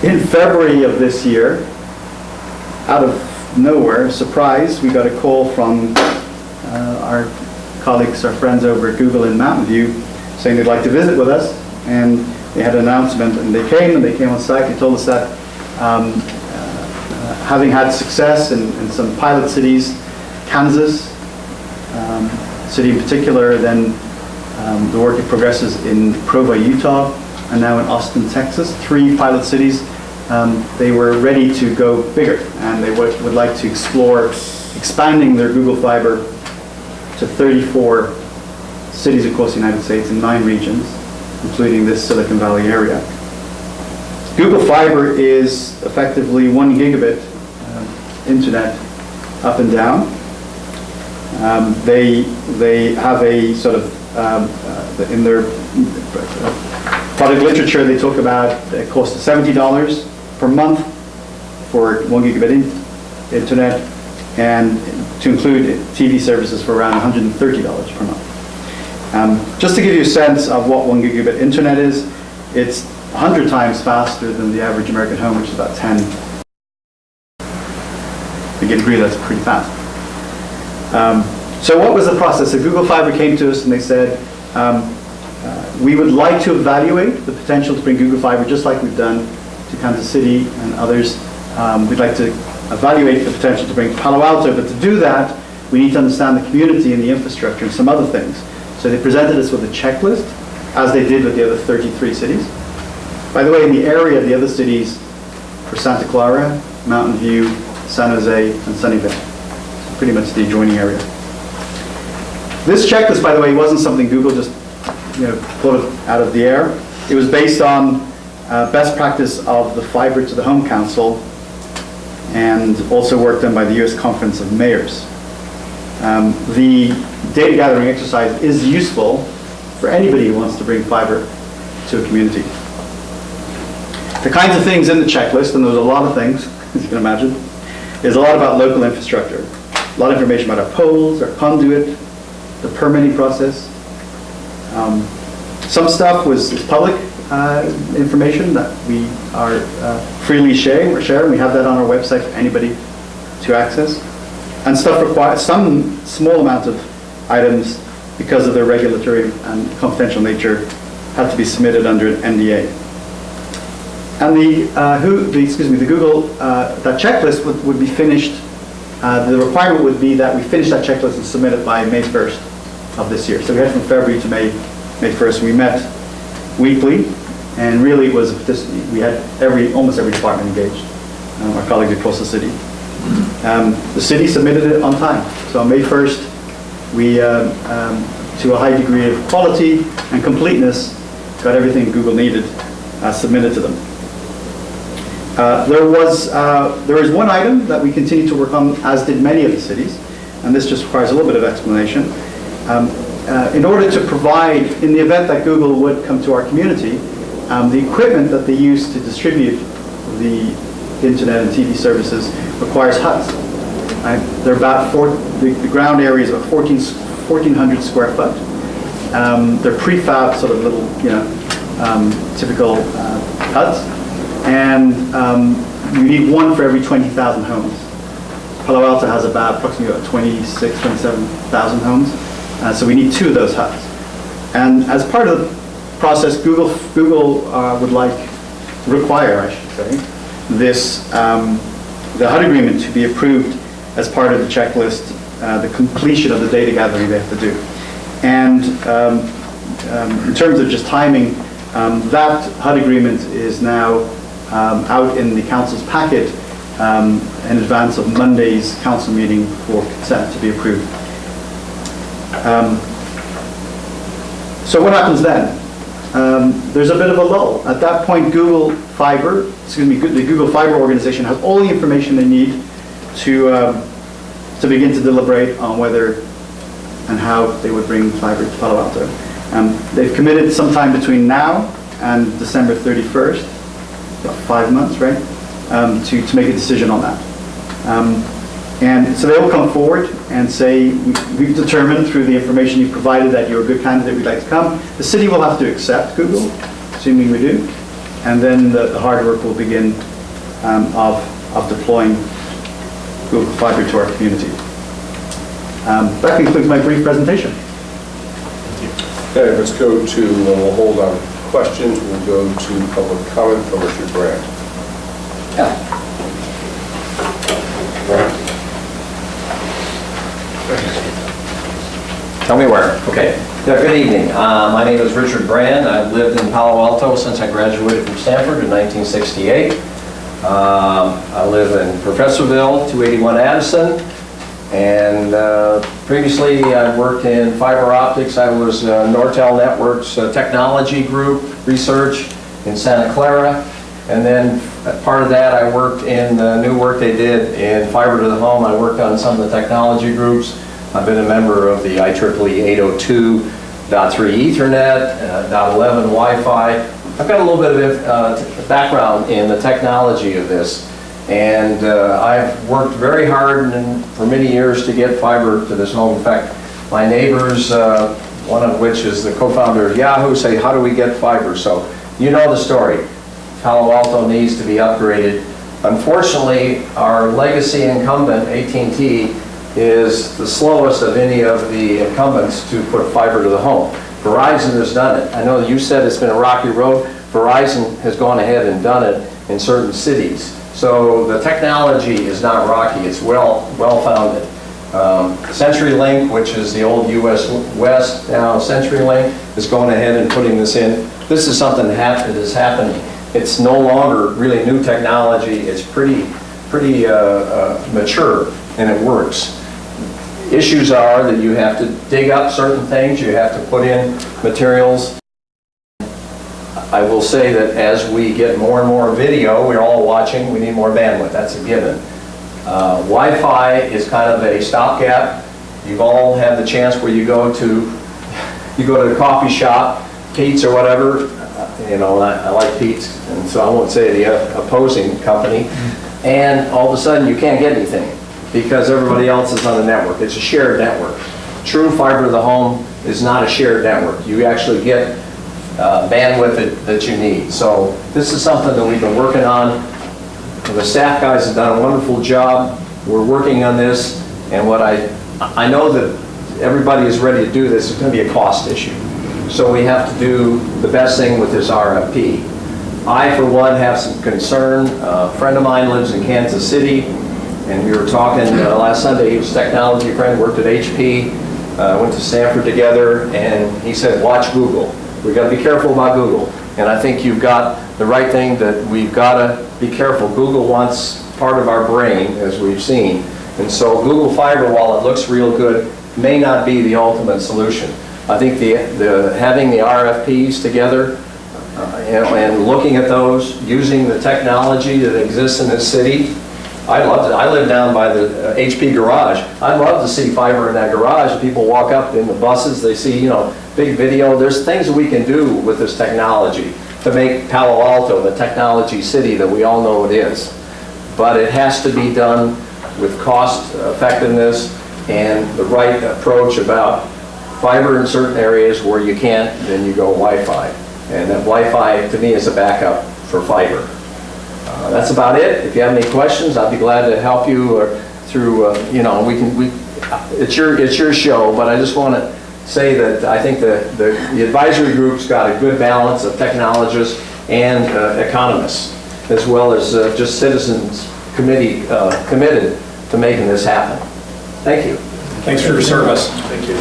In February of this year, out of nowhere, surprise, we got a call from our colleagues, our friends over at Google in Mountain View, saying they'd like to visit with us, and they had an announcement, and they came on site. They told us that having had success in some pilot cities, Kansas city in particular, then the work progresses in Provo, Utah, and now in Austin, Texas, 3 pilot cities. They were ready to go bigger, and they would like to explore expanding their Google Fiber to 34 cities across the United States in 9 regions, including this Silicon Valley area. Google Fiber is effectively 1 gigabit internet up and down. They have a sort of, in their product literature, they talk about it costs $70 per month for 1 gigabit internet, and to include TV services for around $130 per month. Just to give you a sense of what 1 gigabit internet is, it's 100 times faster than the average American home, which is about 10. You can agree that's pretty fast. So what was the process? So Google Fiber came to us and they said, we would like to evaluate the potential to bring Google Fiber just like we've done to Kansas City and others. We'd like to evaluate the potential to bring Palo Alto, but to do that, we need to understand the community and the infrastructure and some other things. So they presented us with a checklist, as they did with the other 33 cities. By the way, in the area, the other cities were Santa Clara, Mountain View, San Jose, and Sunnyvale. So pretty much the adjoining area. This checklist, by the way, wasn't something Google just pulled out of the air. It was based on best practice of the Fiber to the Home Council and also work done by the U.S. Conference of Mayors. The data gathering exercise is useful for anybody who wants to bring fiber to a community. The kinds of things in the checklist, and there's a lot of things, as you can imagine, is a lot about local infrastructure. A lot of information about our poles, our conduit, the permitting process. Some stuff is public information that we are freely sharing. We have that on our website for anybody to access. And stuff requires some small amount of items, because of their regulatory and confidential nature, have to be submitted under an NDA. And the Google, that checklist would be finished. The requirement would be that we finish that checklist and submit it by May 1st of this year. So we had from February to May 1st. We met weekly, and really it was we had almost every department engaged. Our colleagues across the city. The city submitted it on time. So on May 1st, we, to a high degree of quality and completeness, got everything Google needed submitted to them. There is one item that we continue to work on, as did many of the cities, and this just requires a little bit of explanation. In order to provide, in the event that Google would come to our community, the equipment that they use to distribute the internet and TV services requires huts. They're about the ground area is about 1,400 square foot. They're prefab, sort of little, typical huts, and you need one for every 20,000 homes. Palo Alto has approximately 27,000 homes, so we need 2 of those huts. And as part of the process, Google would require, I should say, the HUD agreement to be approved as part of the checklist, the completion of the data gathering they have to do. And in terms of just timing, that HUD agreement is now out in the council's packet in advance of Monday's council meeting for consent to be approved. So what happens then? There's a bit of a lull. At that point, the Google Fiber organization has all the information they need to begin to deliberate on whether and how they would bring fiber to Palo Alto. They've committed sometime between now and December 31st, about 5 months, right, to make a decision on that. And so they will come forward and say, we've determined through the information you've provided that you're a good candidate, we'd like to come. The city will have to accept Google, assuming we do, and then the hard work will begin of deploying Google Fiber to our community. That concludes my brief presentation. Okay, let's go to, we'll hold on questions. We'll go to public comment from Richard Brand. Tell me where. Okay. Good evening. My name is Richard Brand. I've lived in Palo Alto since I graduated from Stanford in 1968. I live in Professorville, 281 Addison, and previously I worked in fiber optics. I was Nortel Networks technology group research in Santa Clara, and then part of that I worked in the new work they did in fiber to the home. I worked on some of the technology groups. I've been a member of the IEEE 802.3 Ethernet, .11 Wi-Fi. I've got a little bit of background in the technology of this, and I've worked very hard for many years to get fiber to this home. In fact, my neighbors, one of which is the co-founder of Yahoo, say, how do we get fiber? So you know the story. Palo Alto needs to be upgraded. Unfortunately, our legacy incumbent, AT&T, is the slowest of any of the incumbents to put fiber to the home. Verizon has done it. I know you said it's been a rocky road. Verizon has gone ahead and done it in certain cities. So the technology is not rocky, it's well-founded. CenturyLink, which is the old US West, now CenturyLink, is going ahead and putting this in. This is something that is happening. It's no longer really new technology, it's pretty mature, and it works. Issues are that you have to dig up certain things, you have to put in materials. I will say that as we get more and more video, we're all watching, we need more bandwidth, that's a given. Wi-Fi is kind of a stopgap. You've all had the chance where you go to the coffee shop, Pete's or whatever, you know, I like Pete's, and so I won't say the opposing company, and all of a sudden you can't get anything because everybody else is on the network. It's a shared network. True fiber to the home is not a shared network. You actually get bandwidth that you need. So this is something that we've been working on. The staff guys have done a wonderful job. We're working on this, and what I know that everybody is ready to do this. It's going to be a cost issue. So we have to do the best thing with this RFP. I, for one, have some concern. A friend of mine lives in Kansas City, and we were talking last Sunday. He was a technology friend, worked at HP, went to Stanford together, and he said, watch Google. We've got to be careful about Google. And I think you've got the right thing that we've got to be careful. Google wants part of our brain, as we've seen. And so Google Fiber, while it looks real good, may not be the ultimate solution. I think having the RFPs together and looking at those, using the technology that exists in this city, I love it. I live down by the HP garage. I'd love to see fiber in that garage. People walk up in the buses, they see, you know, big video. There's things that we can do with this technology to make Palo Alto the technology city that we all know it is. But it has to be done with cost effectiveness and the right approach about fiber in certain areas. Where you can't, then you go Wi-Fi. And that Wi-Fi, to me, is a backup for fiber. That's about it. If you have any questions, I'd be glad to help you through, you know, it's your show, but I just want to say that I think the advisory group's got a good balance of technologists and economists, as well as just citizens committed to making this happen. Thank you. Thanks for your service. Thank you.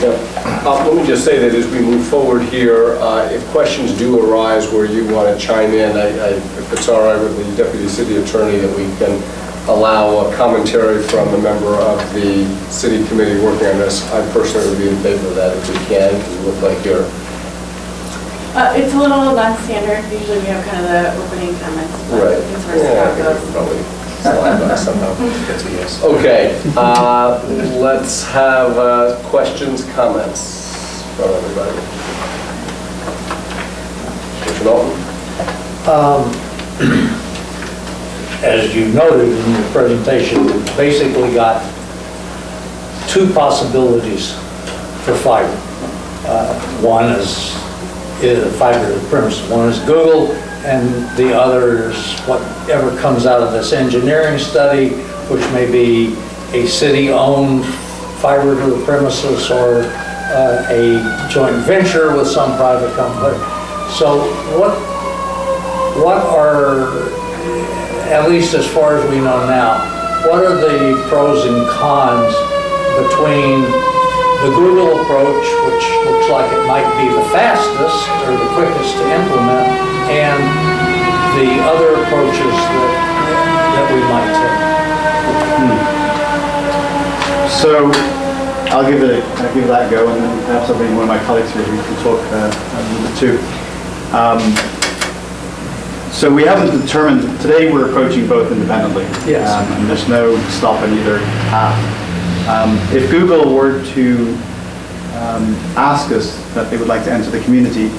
Let me just say that as we move forward here, if questions do arise where you want to chime in, if it's all right with the Deputy City Attorney, that we can allow a commentary from a member of the City Committee working on this. I personally would be in favor of that if we can. You look like you're... It's a little non-standard. Usually we have kind of the opening comments. But Right. As far as how it goes. Probably slide by somehow. That's a yes. Okay. Let's have questions, comments from everybody. Mr. Dalton? As you noted in your presentation, we basically got two possibilities for fiber. One is fiber to the premise. One is Google, and the other is whatever comes out of this engineering study, which may be a city-owned fiber to the premises or a joint venture with some private company. So what are, at least as far as we know now, what are the pros and cons between the Google approach, which looks like it might be the fastest or the quickest to implement, and the other approaches that we might take? So I'll give that a go, and then perhaps I'll bring one of my colleagues here who can talk a little bit too. So we haven't determined, today we're approaching both independently. Yes. And there's no stop on either path. If Google were to ask us that they would like to enter the community,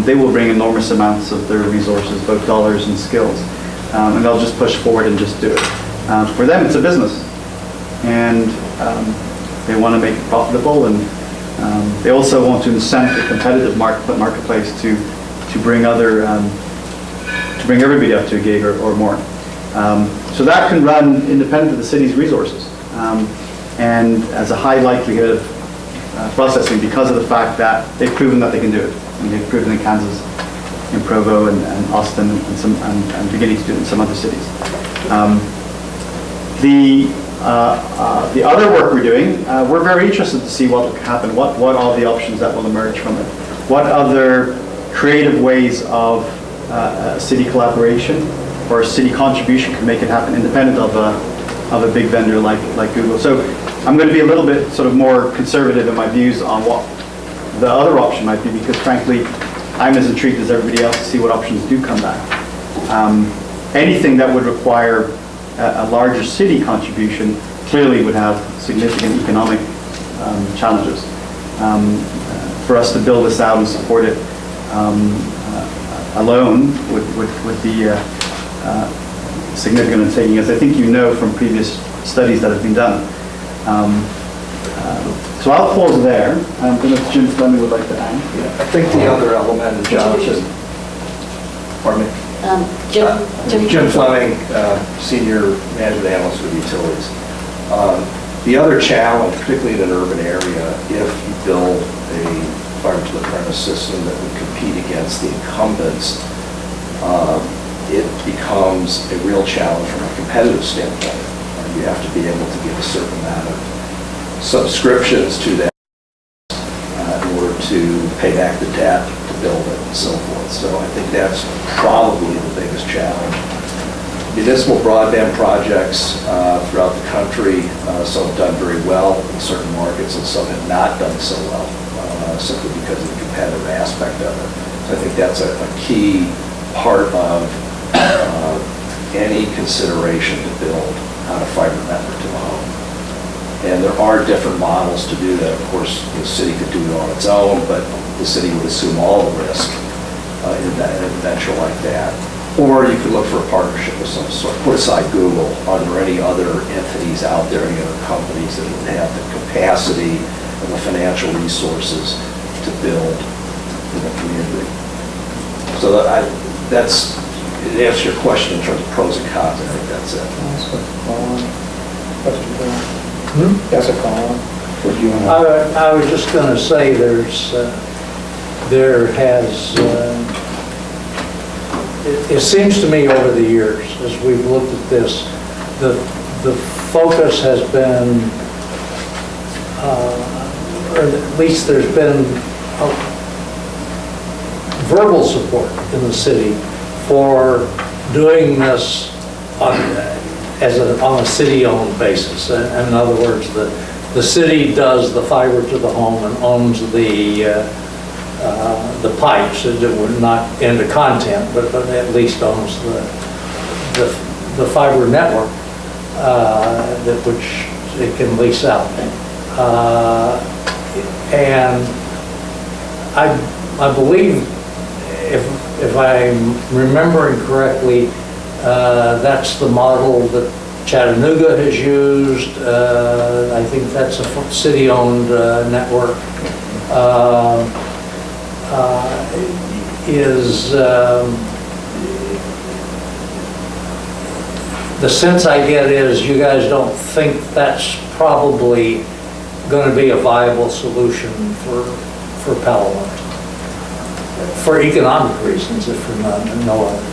they will bring enormous amounts of their resources, both dollars and skills, and they'll just push forward and just do it. For them, it's a business, and they want to make it profitable, and they also want to incent a competitive marketplace to bring everybody up to a gig or more. So that can run independent of the city's resources. and has a high likelihood of processing because of the fact that they've proven that they can do it. And they've proven in Kansas, in Provo and Austin and beginning to do it in some other cities. The other work we're doing, we're very interested to see what will happen, what are the options that will emerge from it. What other creative ways of city collaboration or city contribution can make it happen independent of a big vendor like Google. So I'm going to be a little bit sort of more conservative in my views on what the other option might be, because frankly, I'm as intrigued as everybody else to see what options do come back. Anything that would require a larger city contribution clearly would have significant economic challenges. For us to build this out and support it alone would be significant undertaking, as I think you know from previous studies that have been done. So I'll pause there. I'm going to, Jim Fleming would like to add. I think the other element, Jonathan, pardon me? Jim Fleming, Senior Management Analyst with Utilities. The other challenge, particularly in an urban area, if you build a fiber to the premise system that would compete against the incumbents, it becomes a real challenge from a competitive standpoint. You have to be able to give a certain amount of subscriptions to that in order to pay back the debt to build it and so forth. So I think that's probably the biggest challenge. Municipal broadband projects throughout the country, some have done very well in certain markets and some have not done so well, simply because of the competitive aspect of it. So I think that's a key part of any consideration to build on a fiber network to the home. And there are different models to do that. Of course, the city could do it on its own, but the city would assume all the risk in an venture like that. Or you could look for a partnership of some sort. Put aside Google, are there any other entities out there, any other companies that would have the capacity and the financial resources to build in the community? So that's, it answers your question in terms of pros and cons. I think that's it. That's a call. I was just going to say there has, it seems to me over the years, as we've looked at this, the focus has been, or at least there's been verbal support in the city for doing this on a city-owned basis. In other words, the city does the fiber to the home and owns the pipes. It would not into content, but at least owns the fiber network which it can lease out. And I believe, if I'm remembering correctly, that's the model that Chattanooga has used. I think that's a city-owned network. The sense I get is you guys don't think that's probably going to be a viable solution for Palo Alto, for economic reasons, if for no other.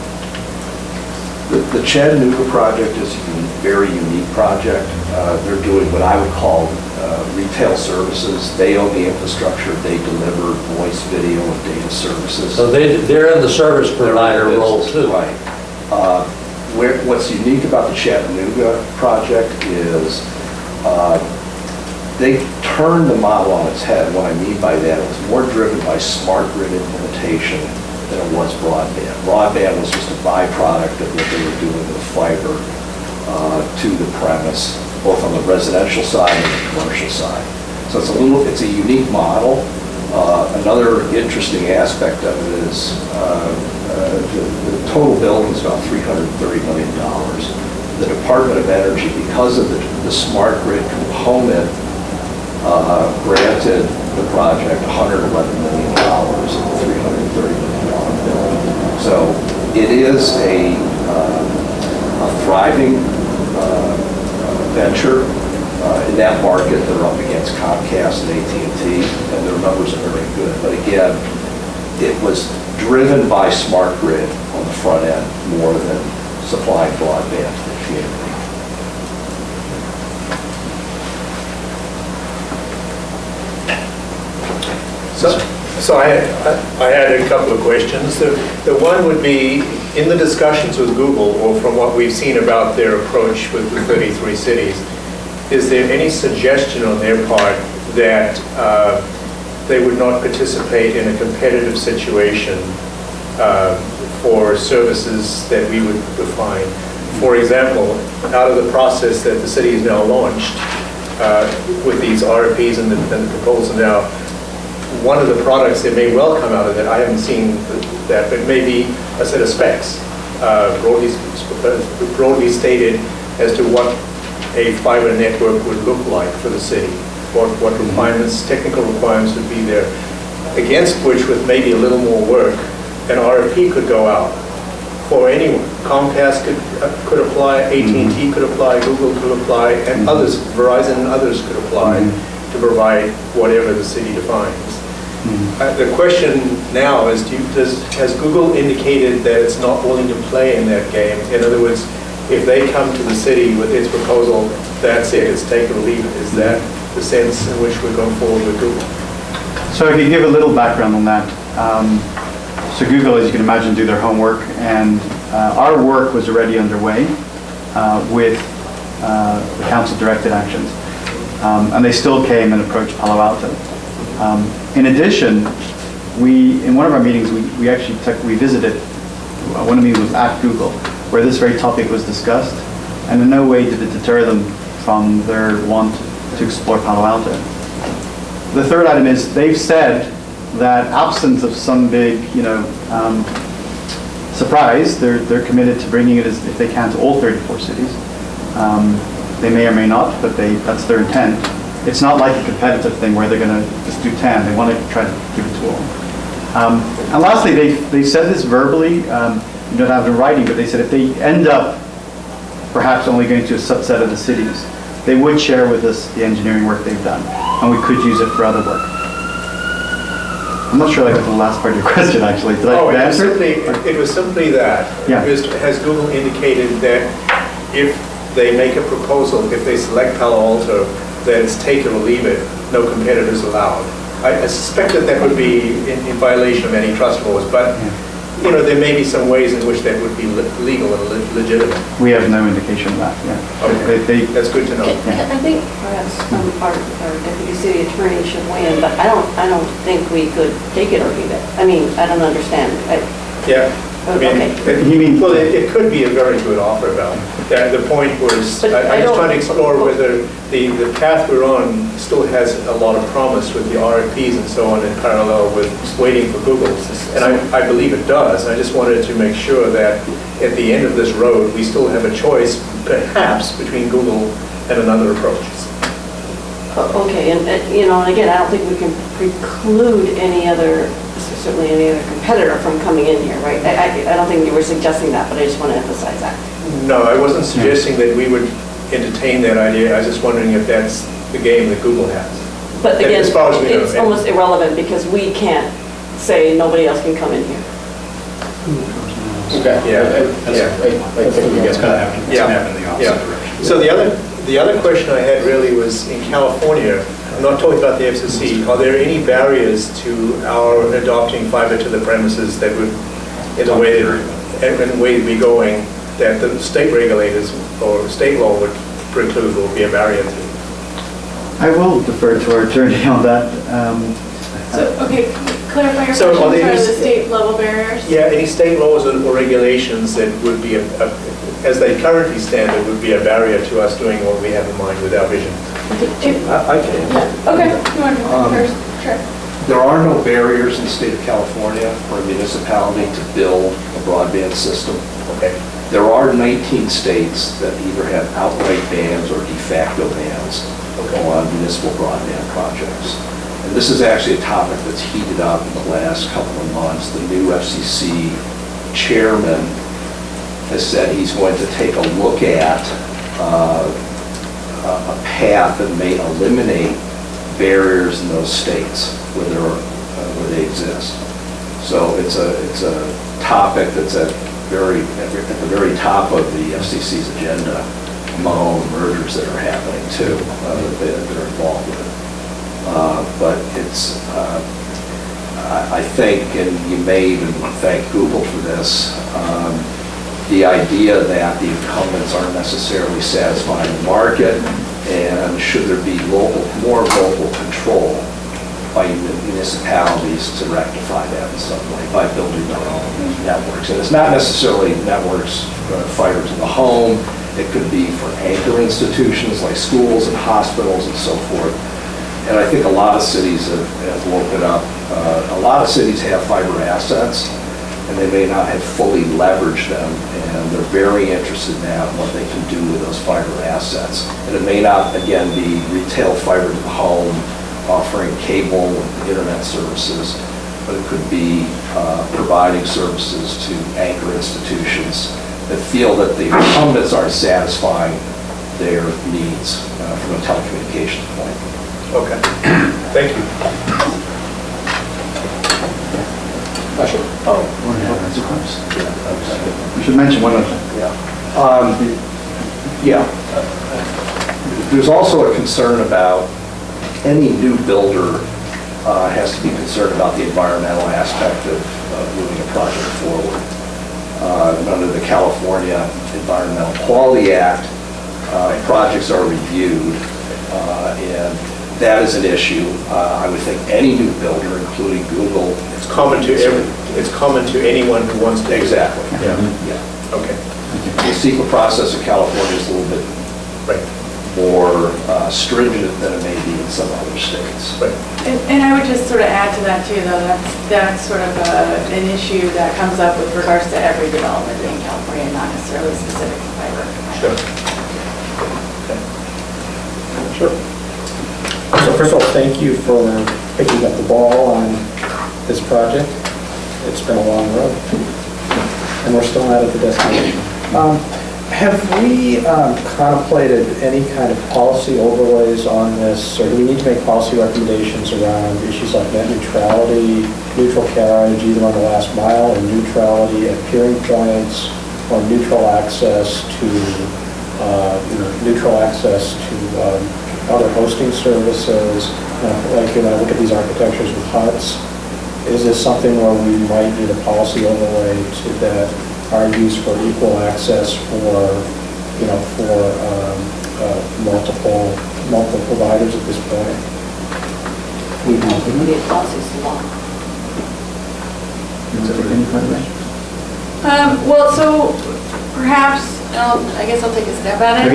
The Chattanooga project is a very unique project. They're doing what I would call retail services. They own the infrastructure. They deliver voice, video, and data services. So they're in the service provider role too. Right. What's unique about the Chattanooga project is they turned the model on its head. What I mean by that, it was more driven by smart grid implementation than it was broadband. Broadband was just a byproduct of what they were doing with fiber to the premise, both on the residential side and the commercial side. So it's a unique model. Another interesting aspect of it is the total building is about $330 million. The Department of Energy, because of the smart grid component, granted the project $111 million of the $330 million bill. So it is a thriving venture. In that market, they're up against Comcast and AT&T, and their numbers are very good. But again, it was driven by smart grid on the front end more than supplying broadband to the community. So I had a couple of questions. The one would be, in the discussions with Google, or from what we've seen about their approach with the 33 cities, is there any suggestion on their part that they would not participate in a competitive situation for services that we would define? For example, out of the process that the city has now launched with these RFPs and the proposal now, one of the products that may well come out of that, I haven't seen that, but maybe a set of specs, broadly stated as to what a fiber network would look like for the city, what requirements, technical requirements would be there, against which, with maybe a little more work, an RFP could go out for anyone. Comcast could apply, AT&T could apply, Google could apply, and others, Verizon and others could apply to provide whatever the city defines. The question now is, has Google indicated that it's not willing to play in that game? In other words, if they come to the city with its proposal, that's it, it's take it or leave it. Is that the sense in which we're going forward with Google? So I can give a little background on that. So Google, as you can imagine, do their homework, and our work was already underway with the council-directed actions. And they still came and approached Palo Alto. In addition, in one of our meetings, we actually visited, one of the meetings was at Google, where this very topic was discussed, and in no way did it deter them from their want to explore Palo Alto. The third item is they've said that absence of some big, surprise, they're committed to bringing it if they can to all 34 cities. They may or may not, but that's their intent. It's not like a competitive thing where they're going to just do 10. They want to try to give it to all. And lastly, they said this verbally, you don't have it in writing, but they said if they end up perhaps only going to a subset of the cities, they would share with us the engineering work they've done, and we could use it for other work. I'm not sure I got the last part of your question, actually. Did I answer it? It was simply that. Yeah. Has Google indicated that if they make a proposal, if they select Palo Alto, that it's take it or leave it, no competitors allowed? I suspect that would be in violation of antitrust laws, but there may be some ways in which that would be legal and legitimate. We have no indication of that, yeah. Okay. That's good to know. I think perhaps our deputy city attorney should weigh in, but I don't think we could take it or leave it. I mean, I don't understand. Yeah. Okay. Well, it could be a very good offer, Val. The point was, But I'm just trying to explore whether the path we're on still has a lot of promise with the RFPs and so on in parallel with waiting for Google. And I believe it does. I just wanted to make sure that at the end of this road, we still have a choice, perhaps, between Google and another approach. Okay, and again, I don't think we can preclude certainly any other competitor from coming in here, right? I don't think you were suggesting that, but I just want to emphasize that. No, I wasn't suggesting that we would entertain that idea. I was just wondering if that's the game that Google has. But again, as far as we know, it's almost irrelevant because we can't say nobody else can come in here. Okay. I think it's going to have to snap in the opposite direction. So the other question I had really was in California. I'm not talking about the FCC. Are there any barriers to our adopting fiber to the premises that would, in the way that we're going, that the state regulators or state law would preclude or be a barrier to? I will defer to our attorney on that. Okay, clarify your So question, are there the any- state level barriers? Yeah, any state laws or regulations that would be, as they currently stand, it would be a barrier to us doing what we have in mind with our vision. I can. Okay, you want to go first? Sure. There are no barriers in the state of California for a municipality to build a broadband system. Okay. There are 19 states that either have outright bans or de facto bans on municipal broadband projects. And this is actually a topic that's heated up in the last couple of months. The new FCC chairman has said he's going to take a look at a path that may eliminate barriers in those states where they exist. So it's a topic that's at the very top of the FCC's agenda among all the mergers that are happening too, that they're involved with. But it's, I think, and you may even thank Google for this, the idea that the incumbents aren't necessarily satisfying the market, and should there be more local control by municipalities to rectify that in some way by building their own networks. And it's not necessarily networks, fiber to the home. It could be for anchor institutions like schools and hospitals and so forth. And I think a lot of cities have woken up. A lot of cities have fiber assets, and they may not have fully leveraged them, and they're very interested now in what they can do with those fiber assets. And it may not, again, be retail fiber to the home, offering cable and internet services, but it could be providing services to anchor institutions that feel that the incumbents aren't satisfying their needs from a telecommunications point. Okay, thank you. We should mention one other thing. There's also a concern about any new builder has to be concerned about the environmental aspect of moving a project forward. Under the California Environmental Quality Act, projects are reviewed, and that is an issue. I would think any new builder, including Google. It's common to anyone who wants to. Exactly. Yeah. Okay. The CEQA process in California is a little bit more stringent than it may be in some other states. Right. And I would just sort of add to that too, though, that's sort of an issue that comes up with regards to every development in California, not necessarily specific to fiber. Sure. Sure. So first of all, thank you for picking up the ball on this project. It's been a long road, and we're still not at the destination. Have we contemplated any kind of policy overlays on this, or do we need to make policy recommendations around issues like net neutrality, neutral carriage, either on the last mile, or neutrality at peering points, or neutral access to other hosting services? Like, look at these architectures with huts. Is this something where we might need a policy overlay to that argues for equal access for multiple providers at this point? Well, so perhaps, I guess I'll take a stab at it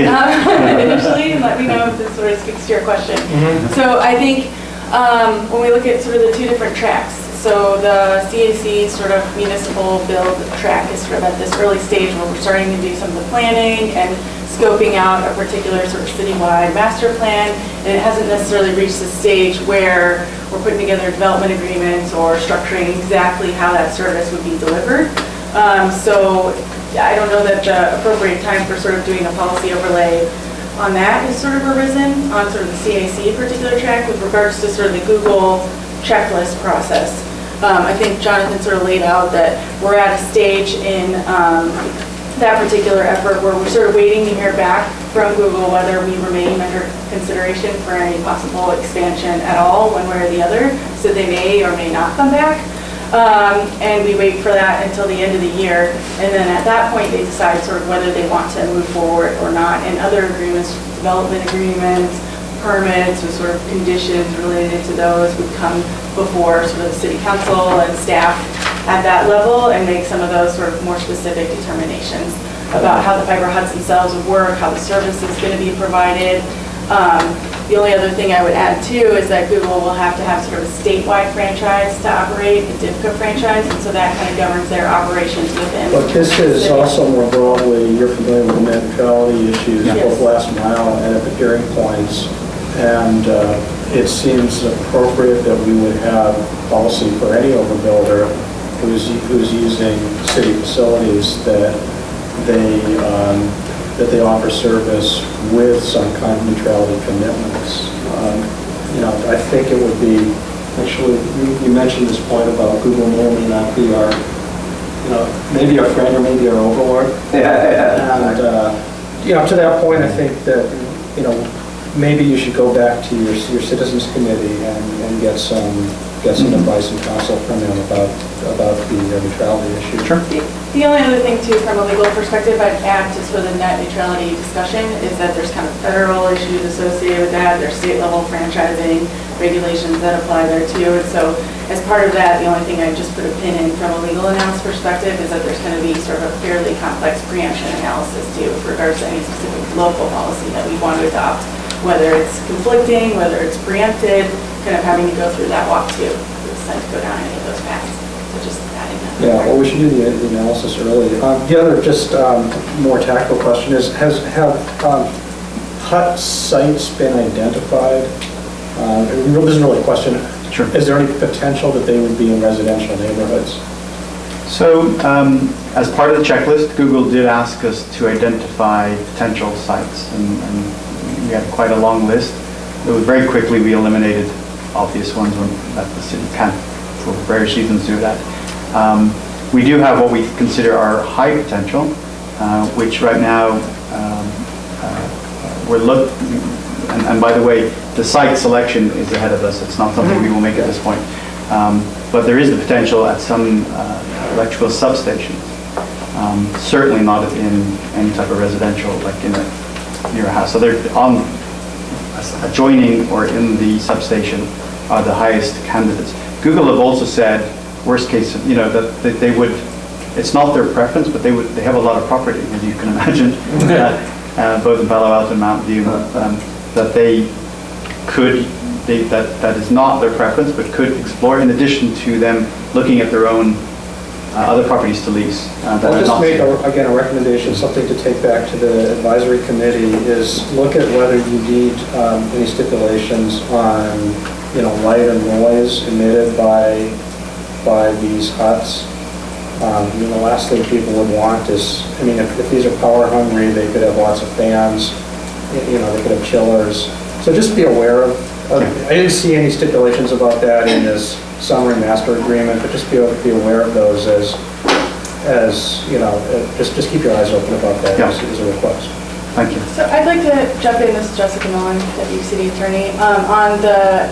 initially, and let me know if this sort of speaks to your question. So I think when we look at sort of the two different tracks, so the CAC sort of municipal build track is sort of at this early stage where we're starting to do some of the planning and scoping out a particular sort of citywide master plan, and it hasn't necessarily reached the stage where we're putting together development agreements or structuring exactly how that service would be delivered. So I don't know that the appropriate time for sort of doing a policy overlay on that has sort of arisen on sort of the CAC particular track with regards to sort of the Google checklist process. I think Jonathan sort of laid out that we're at a stage in that particular effort where we're sort of waiting to hear back from Google whether we remain under consideration for any possible expansion at all, one way or the other. So they may or may not come back. And we wait for that until the end of the year. And then at that point, they decide sort of whether they want to move forward or not. And other agreements, development agreements, permits, with sort of conditions related to those would come before sort of the city council and staff at that level and make some of those sort of more specific determinations about how the fiber huts themselves would work, how the service is going to be provided. The only other thing I would add too is that Google will have to have sort of a statewide franchise to operate, the DIFCA franchise, and so that kind of governs their operations within. But this is also more broadly, you're familiar with the net neutrality issues, both last mile and at the peering points. And it seems appropriate that we would have policy for any overbuilder who's using city facilities that they that they offer service with some kind of neutrality commitments. I think it would be, actually, you mentioned this point about Google may or may not be our, maybe our friend or maybe our overlord. And, to that point, I think that, maybe you should go back to your citizens committee and get some advice and counsel from them about the neutrality issue. Sure. The only other thing too, from a legal perspective, I'd add just for the net neutrality discussion is that there's kind of federal issues associated with that. There's state level franchising regulations that apply there too. And so as part of that, the only thing I just put a pin in from a legal analysis perspective is that there's going to be sort of a fairly complex preemption analysis too with regards to any specific local policy that we want to adopt, whether it's conflicting, whether it's preempted, kind of having to go through that walk too. We decide to go down any of those paths. So just adding that. Yeah, well, we should do the analysis early. The other just more tactical question is, have hut sites been identified? This isn't really a question. Sure. Is there any potential that they would be in residential neighborhoods? So, as part of the checklist, Google did ask us to identify potential sites, and we had quite a long list. It was very quickly we eliminated obvious ones that the city can't, for various reasons, do that. We do have what we consider our high potential, which right now we're looking, and by the way, the site selection is ahead of us. It's not something we will make at this point. But there is the potential at some electrical substations. Certainly not in any type of residential, like near a house. So they're on adjoining or in the substation are the highest candidates. Google have also said, worst case, that they would. It's not their preference, but they have a lot of property, as you can imagine, both in Palo Alto and Mountain View, that they could. That is not their preference, but could explore in addition to them looking at their own other properties to lease. I'll just make, again, a recommendation, something to take back to the advisory committee is look at whether you need any stipulations on, light and noise emitted by these huts. The last thing people would want is, if these are power hungry, they could have lots of fans, they could have chillers. So just be aware of, I didn't see any stipulations about that in this summary master agreement, but just be aware of those as just keep your eyes open about that as a request. Thank you. So I'd like to jump in, this is Jessica Millen, Deputy City Attorney,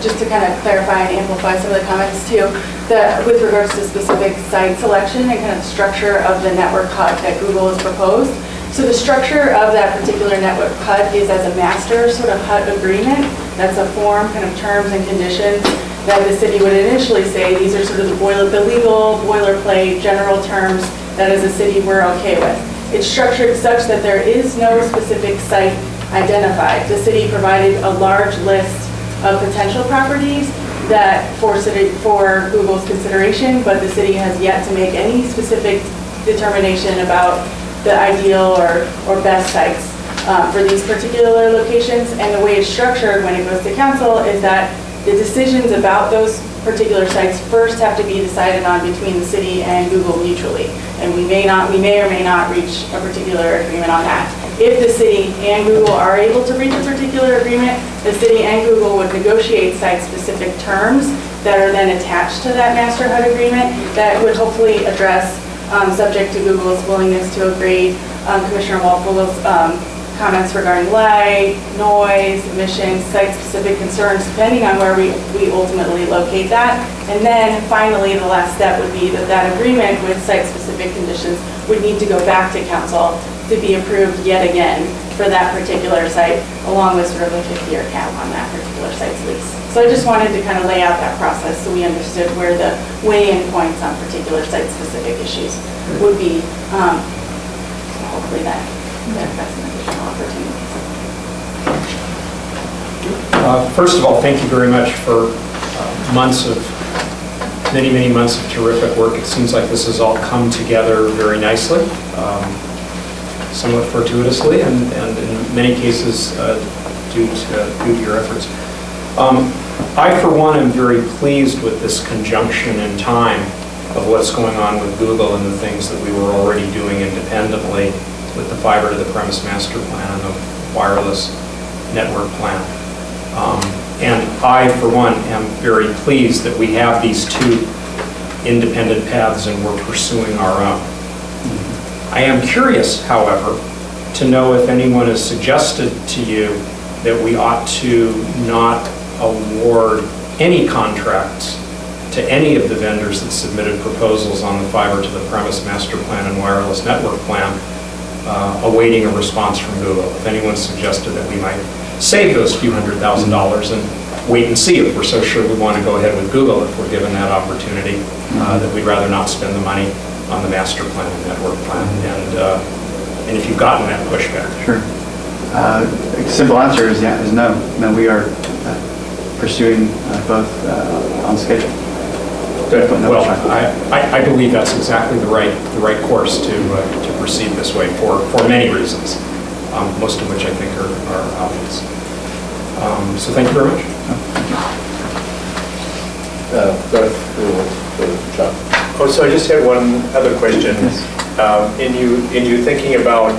just to kind of clarify and amplify some of the comments too, that with regards to specific site selection and kind of structure of the network hut that Google has proposed. So the structure of that particular network hut is as a master sort of hut agreement. That's a form, kind of terms and conditions that the city would initially say, these are sort of the legal boilerplate general terms that as a city we're okay with. It's structured such that there is no specific site identified. The city provided a large list of potential properties that for Google's consideration, but the city has yet to make any specific determination about the ideal or best sites for these particular locations. And the way it's structured when it goes to council is that the decisions about those particular sites first have to be decided on between the city and Google mutually. And we may or may not reach a particular agreement on that. If the city and Google are able to reach a particular agreement, the city and Google would negotiate site-specific terms that are then attached to that master HUD agreement that would hopefully address, subject to Google's willingness to agree, Commissioner Walpole's comments regarding light, noise, emissions, site-specific concerns, depending on where we ultimately locate that. And then finally, the last step would be that agreement with site-specific conditions would need to go back to council to be approved yet again for that particular site, along with sort of a 50-year cap on that particular site's lease. So I just wanted to kind of lay out that process so we understood where the weigh-in points on particular site-specific issues would be. Hopefully that's an additional opportunity. First of all, thank you very much for many months of terrific work. It seems like this has all come together very nicely, somewhat fortuitously, and in many cases due to your efforts. I, for one, am very pleased with this conjunction in time of what's going on with Google and the things that we were already doing independently. with the fiber to the premise master plan and the wireless network plan. And I, for one, am very pleased that we have these two independent paths and we're pursuing our own. I am curious, however, to know if anyone has suggested to you that we ought to not award any contracts to any of the vendors that submitted proposals on the fiber to the premise master plan and wireless network plan, awaiting a response from Google. If anyone suggested that we might save those few $100,000 and wait and see if we're so sure we want to go ahead with Google if we're given that opportunity, that we'd rather not spend the money on the master plan and network plan. And if you've gotten that pushback. Sure. Simple answer is no. No, we are pursuing both on schedule. Good. Well, I believe that's exactly the right course to proceed this way for many reasons, most of which I think are obvious. So thank you very much. John. Oh, so I just had one other question. In you thinking about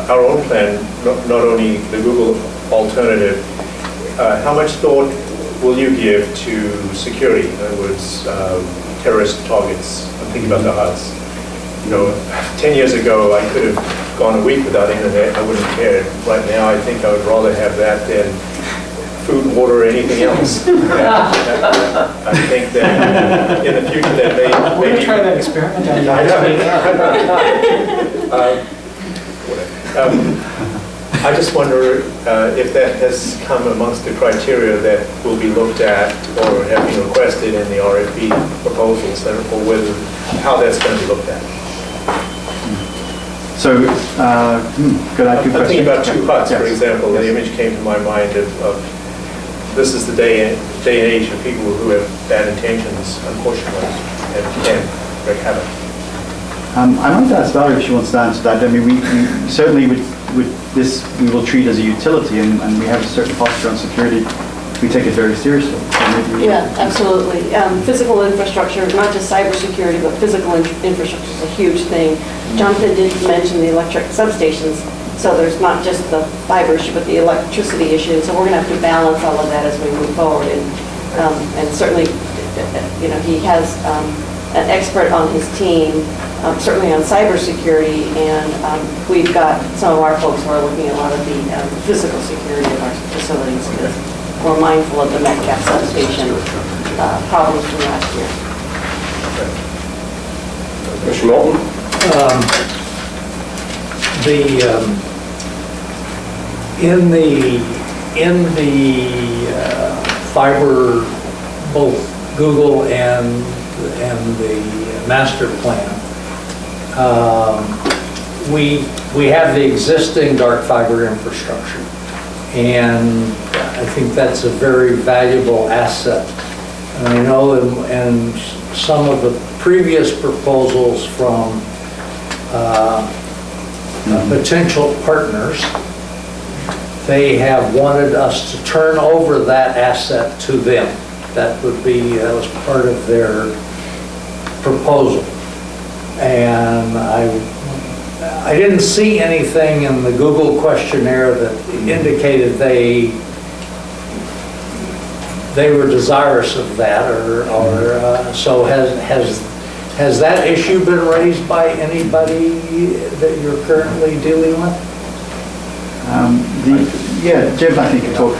our own plan, not only the Google alternative, how much thought will you give to security? In other words, terrorist targets. I'm thinking about the HUDs. 10 years ago, I could have gone a week without internet. I wouldn't have cared. Right now, I think I would rather have that than food, water, or anything else. I think that in the future, that may... We're going to try that experiment on I just wonder if that has come amongst the criteria that will be looked at or have been requested in the RFP proposals, or whether, how that's going to be looked at. So, good I'm question. thinking about two HUDs, for Yes. example. The image came to my mind of this is the day and age of people who have bad intentions, unfortunately, and can wreak havoc. I might ask Valerie if she wants to answer that. I mean, we certainly would this we will treat as a utility, and we have a certain posture on security. We take it very seriously. So maybe Yeah, absolutely. Physical infrastructure, not just cybersecurity, but physical infrastructure is a huge thing. Jonathan did mention the electric substations, so there's not just the fiber issue, but the electricity issue. So we're going to have to balance all of that as we move forward. And certainly, he has an expert on his team, certainly on cybersecurity, and we've got some of our folks who are looking at a lot of the physical security of our facilities, because we're mindful of the Metcalf substation problems from last year. Mr. Moulton? In the fiber, both Google and the master plan, we have the existing dark fiber infrastructure, and I think that's a very valuable asset. And I know in some of the previous proposals from potential partners, they have wanted us to turn over that asset to them. That was part of their proposal. And I didn't see anything in the Google questionnaire that indicated they were desirous of that, so has that issue been raised by anybody that you're currently dealing with? Jim, I think you talk.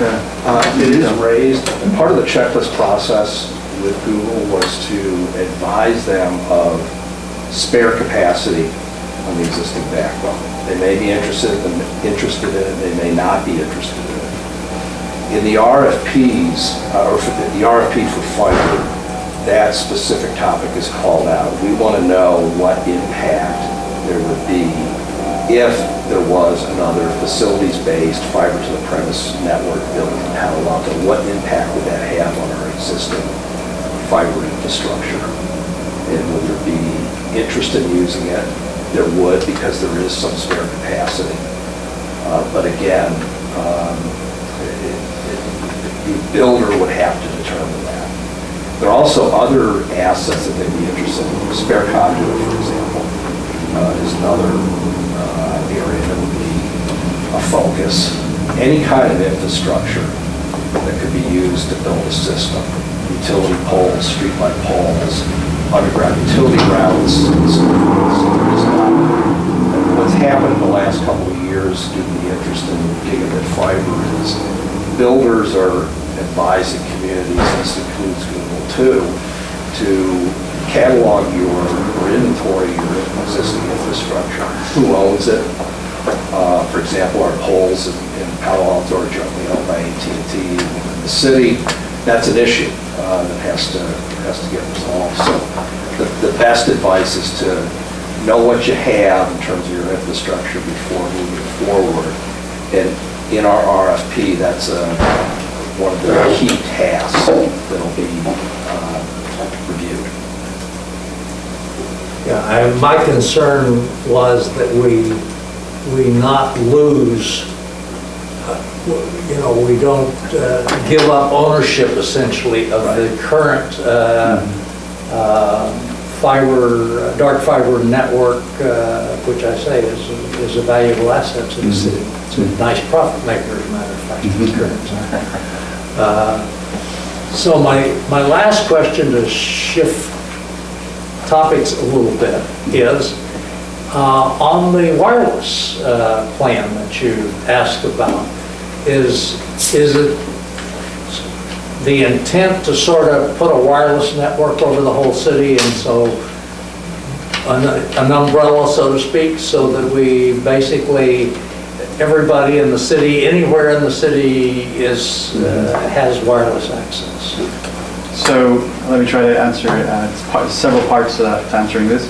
It is raised. Part of the checklist process with Google was to advise them of spare capacity on the existing backbone. They may be interested in it, they may not be interested in it. In the RFPs, or the RFP for fiber, that specific topic is called out. We want to know what impact there would be if there was another facilities-based fiber to the premise network built in Palo Alto. What impact would that have on our existing fiber infrastructure? And would there be interest in using it? There would, because there is some spare capacity. But again, the builder would have to determine that. There are also other assets that they'd be interested in, spare conduit, for example. is another area that would be a focus. Any kind of infrastructure that could be used to build a system. Utility poles, streetlight poles, underground utility routes, and so forth. So there is not. What's happened in the last couple of years due to the interest in gigabit fiber is builders are advising communities, this includes Google too, to catalog or inventory your existing infrastructure. Who owns it? For example, our poles in Palo Alto are jointly owned by AT&T in the city. That's an issue that has to get resolved. So the best advice is to know what you have in terms of your infrastructure before moving forward. And in our RFP, that's one of the key tasks that'll be reviewed. Yeah, my concern was that we not lose, we don't give up ownership essentially of the current dark fiber network, which I say is a valuable asset to the city. It's a nice profit maker, as a matter of fact, in the current time. So my last question, to shift topics a little bit, is on the wireless plan that you asked about, is it the intent to sort of put a wireless network over the whole city, and so an umbrella, so to speak, so that we basically, everybody in the city, anywhere in the city has wireless access? So let me try to answer several parts to answering this.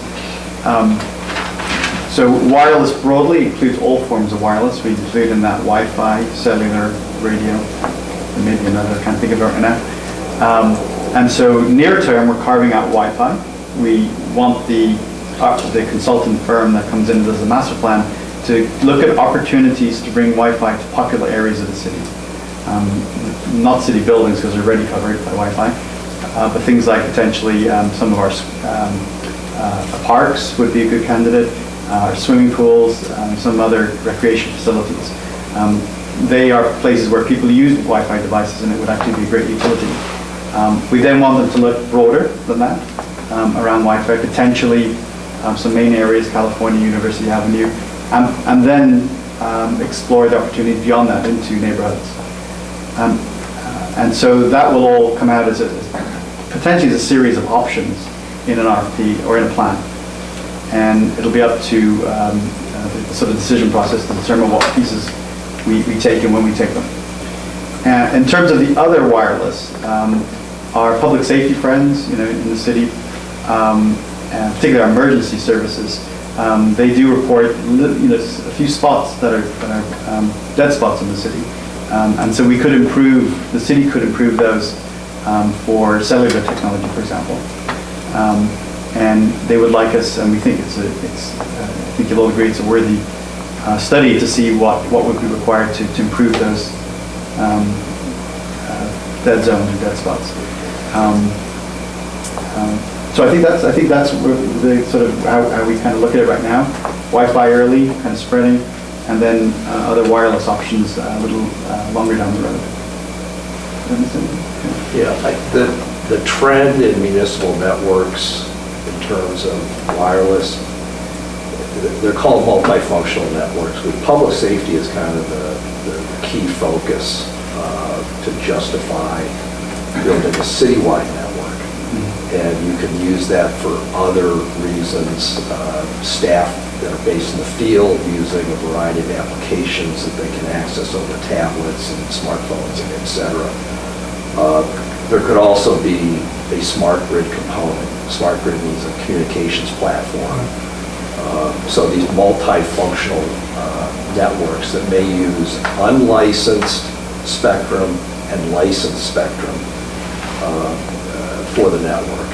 So wireless broadly includes all forms of wireless. We include in that Wi-Fi, cellular, radio, and maybe another, I can't think of it right now. And so near term, we're carving out Wi-Fi. We want the consultant firm that comes in and does the master plan to look at opportunities to bring Wi-Fi to popular areas of the city. Not city buildings, because they're already covered by Wi-Fi, but things like potentially some of our parks would be a good candidate, our swimming pools, some other recreation facilities. They are places where people use Wi-Fi devices, and it would actually be a great utility. We then want them to look broader than that, around Wi-Fi, potentially some main areas, California, University Avenue, and then explore the opportunity beyond that into neighborhoods. And so that will all come out as potentially as a series of options in an RFP or in a plan. And it'll be up to the sort of decision process to determine what pieces we take and when we take them. And in terms of the other wireless, our public safety friends, in the city, and particularly our emergency services, they do report a few spots that are dead spots in the city. And so the city could improve those for cellular technology, for example. And they would like us, and we think I think you'll all agree it's a worthy study to see what would be required to improve those dead zones or dead spots. So I think that's the sort of how we kind of look at it right now. Wi-Fi early, kind of spreading, and then other wireless options a little longer down the road. Yeah, the trend in municipal networks in terms of wireless, they're called multifunctional networks, but public safety is kind of the key focus to justify building a citywide network. And you can use that for other reasons. Staff that are based in the field using a variety of applications that they can access over tablets and smartphones, and et cetera. There could also be a smart grid component. Smart grid means a communications platform. So these multifunctional networks that may use unlicensed spectrum and licensed spectrum for the network,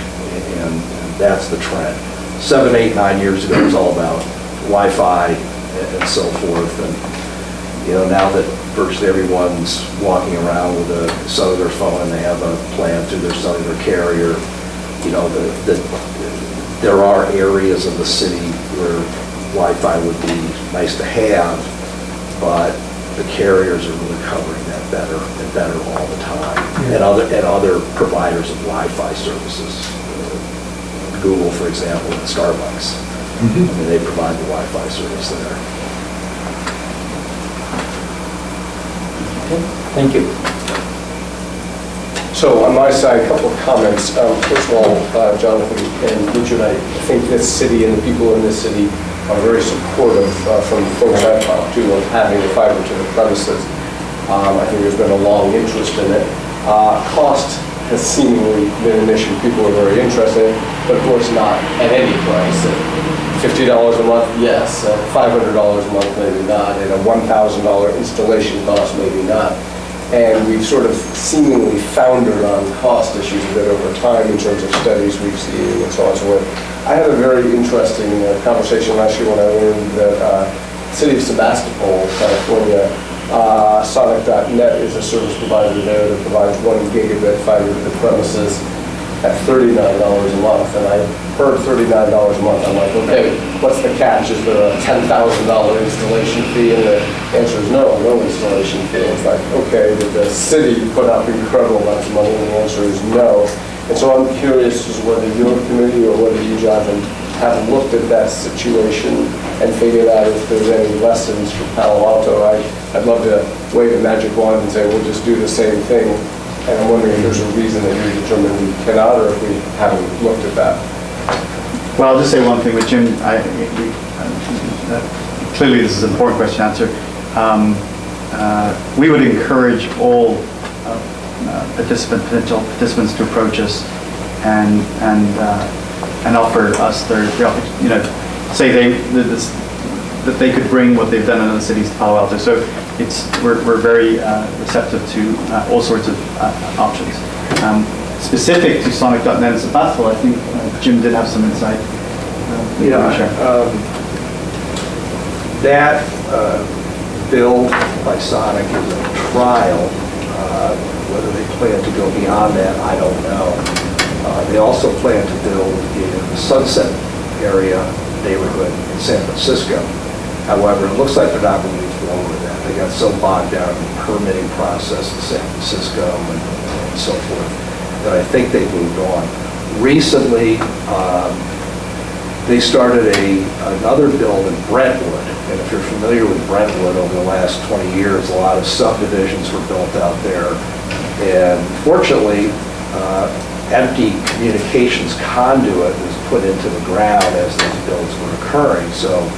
and that's the trend. 7, 8, 9 years ago, it was all about Wi-Fi and so forth, and now that virtually everyone's walking around with a cellular phone and they have a plan through their cellular carrier, there are areas of the city where Wi-Fi would be nice to have, but the carriers are really covering that better and better all the time. And other providers of Wi-Fi services. Google, for example, and Starbucks. I mean, they provide the Wi-Fi service there. Thank you. So on my side, a couple of comments. First of all, Jonathan and Richard, I think this city and the people in this city are very supportive from the folks I've talked to of having the fiber to the premises. I think there's been a long interest in it. Cost has seemingly been an issue. People are very interested, but of course not at any price. At $50 a month, yes. At $500 a month, maybe not. At a $1,000 installation cost, maybe not. And we've sort of seemingly foundered on cost issues a bit over time in terms of studies we've seen and so on and so forth. I had a very interesting conversation last year when I learned that City of Sebastopol, California, Sonic.net is a service provider there that provides 1 gigabit fiber to the premises at $39 a month. And I heard $39 a month. I'm like, okay, what's the catch? Is there a $10,000 installation fee? And the answer is no installation fee. It's like, okay, did the city put up incredible amounts of money? And the answer is no. And so I'm curious as to whether your committee or whether you, Jonathan, have looked at that situation and figured out if there's any lessons for Palo Alto. I'd love to wave a magic wand and say, we'll just do the same thing. And I'm wondering if there's a reason that you determined we cannot, or if we haven't looked at that. Well, I'll just say one thing with Jim. Clearly, this is an important question to answer. We would encourage all potential participants to approach us and offer us their, say that they could bring what they've done in other cities to Palo Alto. So we're very receptive to all sorts of options. Specific to Sonic.net and Sebastopol, I think Jim did have some insight. That build by Sonic is a trial. Whether they plan to go beyond that, I don't know. They also plan to build in the Sunset area neighborhood in San Francisco. However, it looks like they're not going to move forward with that. They got so bogged down in the permitting process in San Francisco and so forth that I think they moved on. Recently, they started another build in Brentwood. And if you're familiar with Brentwood, over the last 20 years, a lot of subdivisions were built out there. And fortunately, empty communications conduit was put into the ground as those builds were occurring. So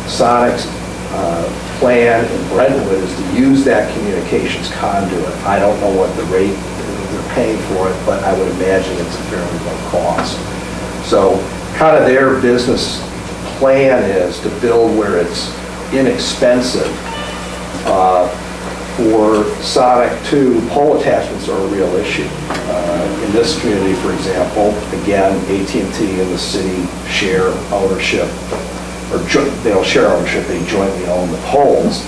Sonic's plan in Brentwood is to use that communications conduit. I don't know what the rate they're paying for it, but I would imagine it's a fairly low cost. So kind of their business plan is to build where it's inexpensive. For Sonic 2, pole attachments are a real issue. In this community, for example, again, AT&T and the city share ownership, or they don't share ownership, they jointly own the poles.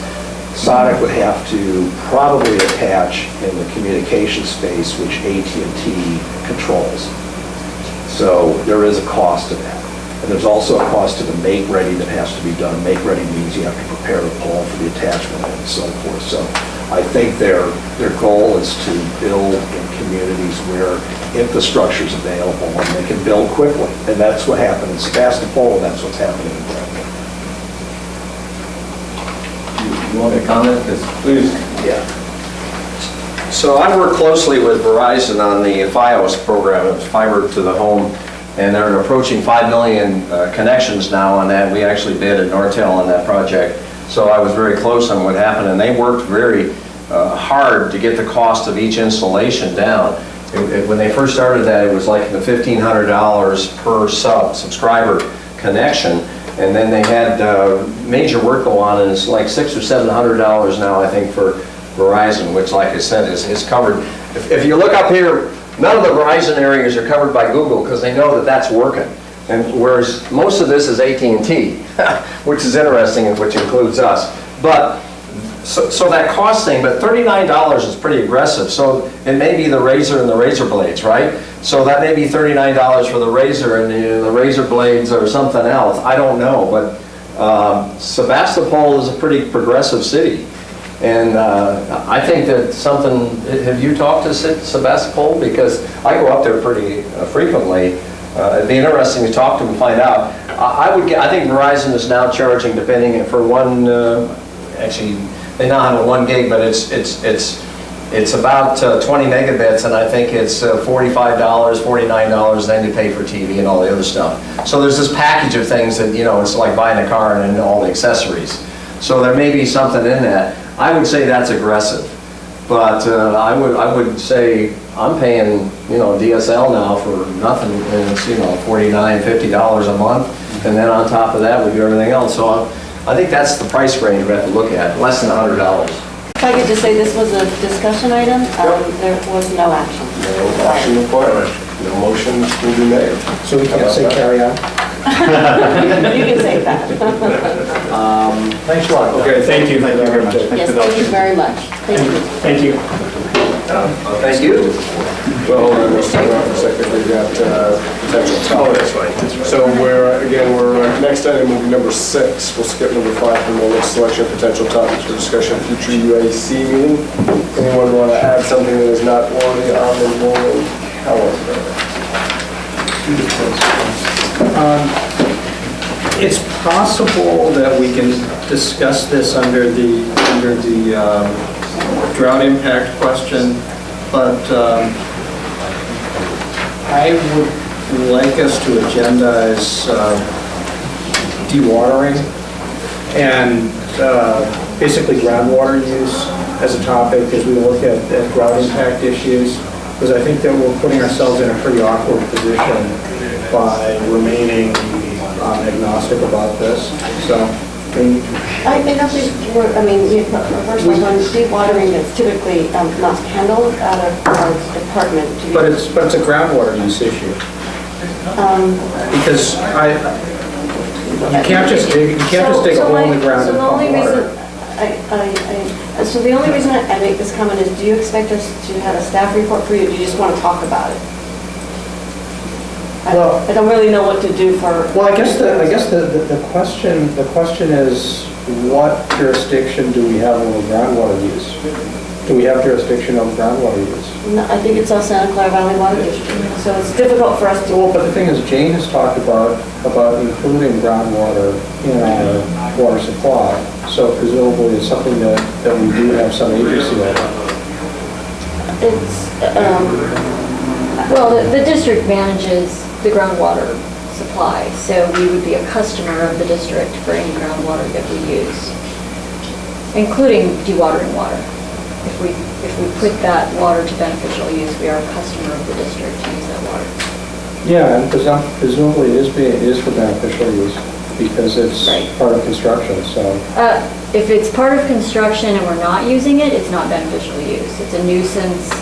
Sonic would have to probably attach in the communication space, which AT&T controls. So there is a cost to that. And there's also a cost to the make-ready that has to be done. Make-ready means you have to prepare the pole for the attachment and so forth. So I think their goal is to build in communities where infrastructure is available and they can build quickly. And that's what happened in Sebastopol, and that's what's happening in Brentwood. You want me to comment? Please. Yeah. So I work closely with Verizon on the FiOS program. It's fiber to the home. And they're approaching 5 million connections now on that. We actually bid at Nortel on that project. So I was very close on what happened, and they worked very hard to get the cost of each installation down. When they first started that, it was like the $1,500 per subscriber connection. And then they had major work go on, and it's like $600 or $700 now, I think, for Verizon, which, like I said, is covered. If you look up here, none of the Verizon areas are covered by Google because they know that that's working. And whereas most of this is AT&T, which is interesting, and which includes us. But so that cost thing, but $39 is pretty aggressive. So it may be the razor and the razor blades, right? So that may be $39 for the razor, and the razor blades or something else. I don't know, but Sebastopol is a pretty progressive city. And I think that something, have you talked to Sebastopol? Because I go up there pretty frequently. It'd be interesting to talk to them and find out. I think Verizon is now charging, depending for one, actually, they now have a 1 gig, but it's about 20 megabits, and I think it's $45, $49, then you pay for TV and all the other stuff. So there's this package of things that, it's like buying a car and all the accessories. So there may be something in that. I would say that's aggressive, but I would say I'm paying, DSL now for nothing, and it's, $49, $50 a month, and then on top of that we do everything else. So I think that's the price range we have to look at, less than $100. If I could just say this was a discussion item, there was no action. No action required. No motions will be made. So we can't say carry on? You can say that. Thanks a lot. Okay, thank you. Thank you very much. Yes, thank you very much. Thank you. Thank you. Thank you. Well, hold on, we'll start off for a second. We've got potential topics. Oh, that's right. So we're next item will be number 6. We'll skip number 5 for the moment. Selection of potential topics for discussion, future UAC meeting. Anyone want to add something that is not already on the morning calendar? It's possible that we can discuss this under the drought impact question, but I would like us to agendize dewatering and basically groundwater use as a topic as we look at drought impact issues, because I think that we're putting ourselves in a pretty awkward position by remaining agnostic about this. So, I don't think first of all, dewatering is typically not handled out of our department. but it's a groundwater use issue. Because you can't just dig a hole in the ground and pump water. So the only reason I make this comment is, do you expect us to have a staff report for you, or do you just want to talk about it? I don't really know what to do for. Well, I guess the question is, what jurisdiction do we have over groundwater use? Do we have jurisdiction over groundwater use? No, I think it's all Santa Clara Valley Water District, so it's difficult for us to. Well, but the thing is, Jane has talked about including groundwater in our water supply, so presumably it's something that we do have some agency over. It's, Well, the district manages the groundwater supply, so we would be a customer of the district for any groundwater that we use, including dewatering water. If we put that water to beneficial use, we are a customer of the district to use that water. Yeah, and presumably it is for beneficial use because it's part of construction, so. If it's part of construction and we're not using it, it's not beneficial use. It's a nuisance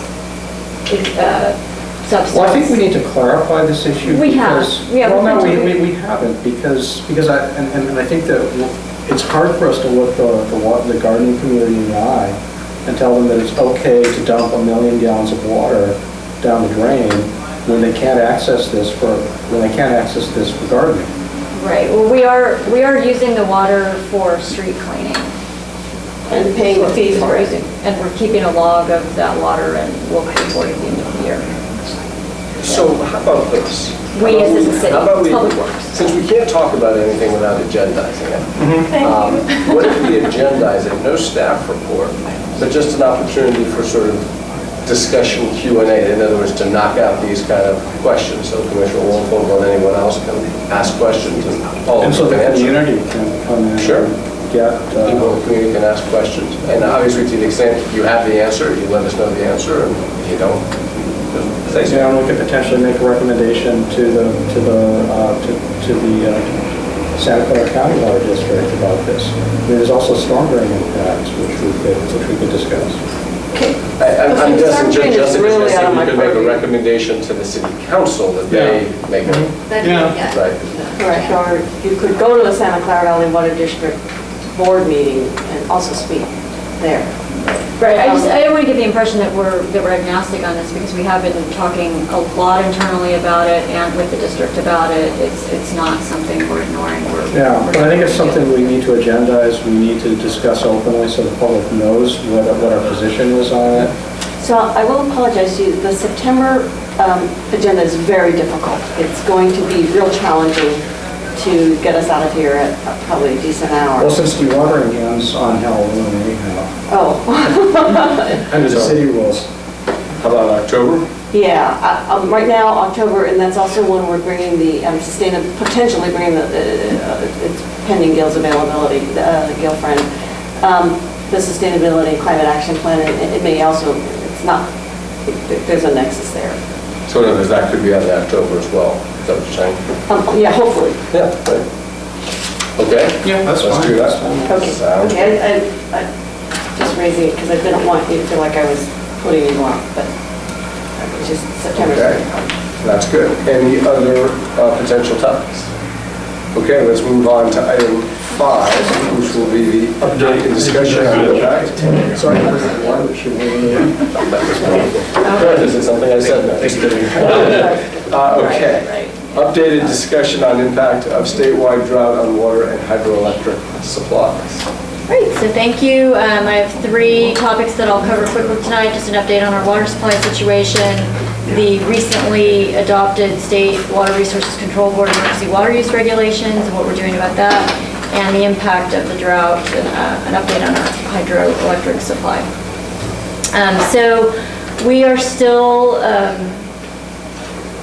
substance. Well, I think we need to clarify this issue. We because, have. Yeah, well, no, we haven't because I think that it's hard for us to look the gardening community in the eye and tell them that it's okay to dump 1 million gallons of water down the drain when they can't access this for gardening. Right. Well, we are using the water for street cleaning. And paying the fees for it. And we're keeping a log of that water, and we'll pay for it at the end of the year. So how about this? We as a city, How about we- Public Works. Since we can't talk about anything without agendizing it, what if we agendize it, no staff report, but just an opportunity for sort of discussion Q&A, in other words, to knock out these kind of questions, so Commissioner Wolford or anyone else can ask questions and all of And so them the can answer. community can come in Sure. and get. People in the community can ask questions, and obviously to the extent you have the answer, you let us know the answer, and if you don't, just say so. Yeah, and we could potentially make a recommendation to the Santa Clara County Water District about this. I mean, there's also storm drain impacts, which we could discuss. I'm guessing Storm drain is Jessica's really out of guessing my we could make a purview. recommendation to the city council that they make a, right. Correct, or you could go to the Santa Clara Valley Water District board meeting and also speak. there. Right, I don't want to give the impression that we're agnostic on this, because we have been talking a lot internally about it and with the district about it. It's not something we're ignoring. Yeah, but I think it's something we need to agendize, we need to discuss openly so the public knows what our position is on it. So I will apologize to you, the September agenda is very difficult. It's going to be real challenging to get us out of here at probably a decent hour. Well, since dewatering ends on Halloween anyhow, Oh. under the city rules. How about October? Yeah, right now, October, and that's also when we're bringing the, potentially bringing it's pending Gil's availability, Gil friend, the Sustainability Climate Action Plan, and it may also, it's not, there's a nexus there. So in other words, that could be out of October as well. Is that what you're saying? Yeah, hopefully. Yeah. Right. Okay. Yeah, that's Let's fine. do that. Okay, Sounds okay, I just raising it because I didn't want you to feel like I was putting you off, but it's just September's Okay. very hard. That's good. Any other potential topics? Okay, let's move on to item 5, which will be the update and discussion on impact. Sorry, one should Is it something I said? No, just kidding. Okay. Updated discussion on impact of statewide drought on water and hydroelectric supplies. Great, so thank you. I have 3 topics that I'll cover quickly tonight. Just an update on our water supply situation, the recently adopted State Water Resources Control Board emergency water use regulations and what we're doing about that, and the impact of the drought, and an update on our hydroelectric supply. So we are still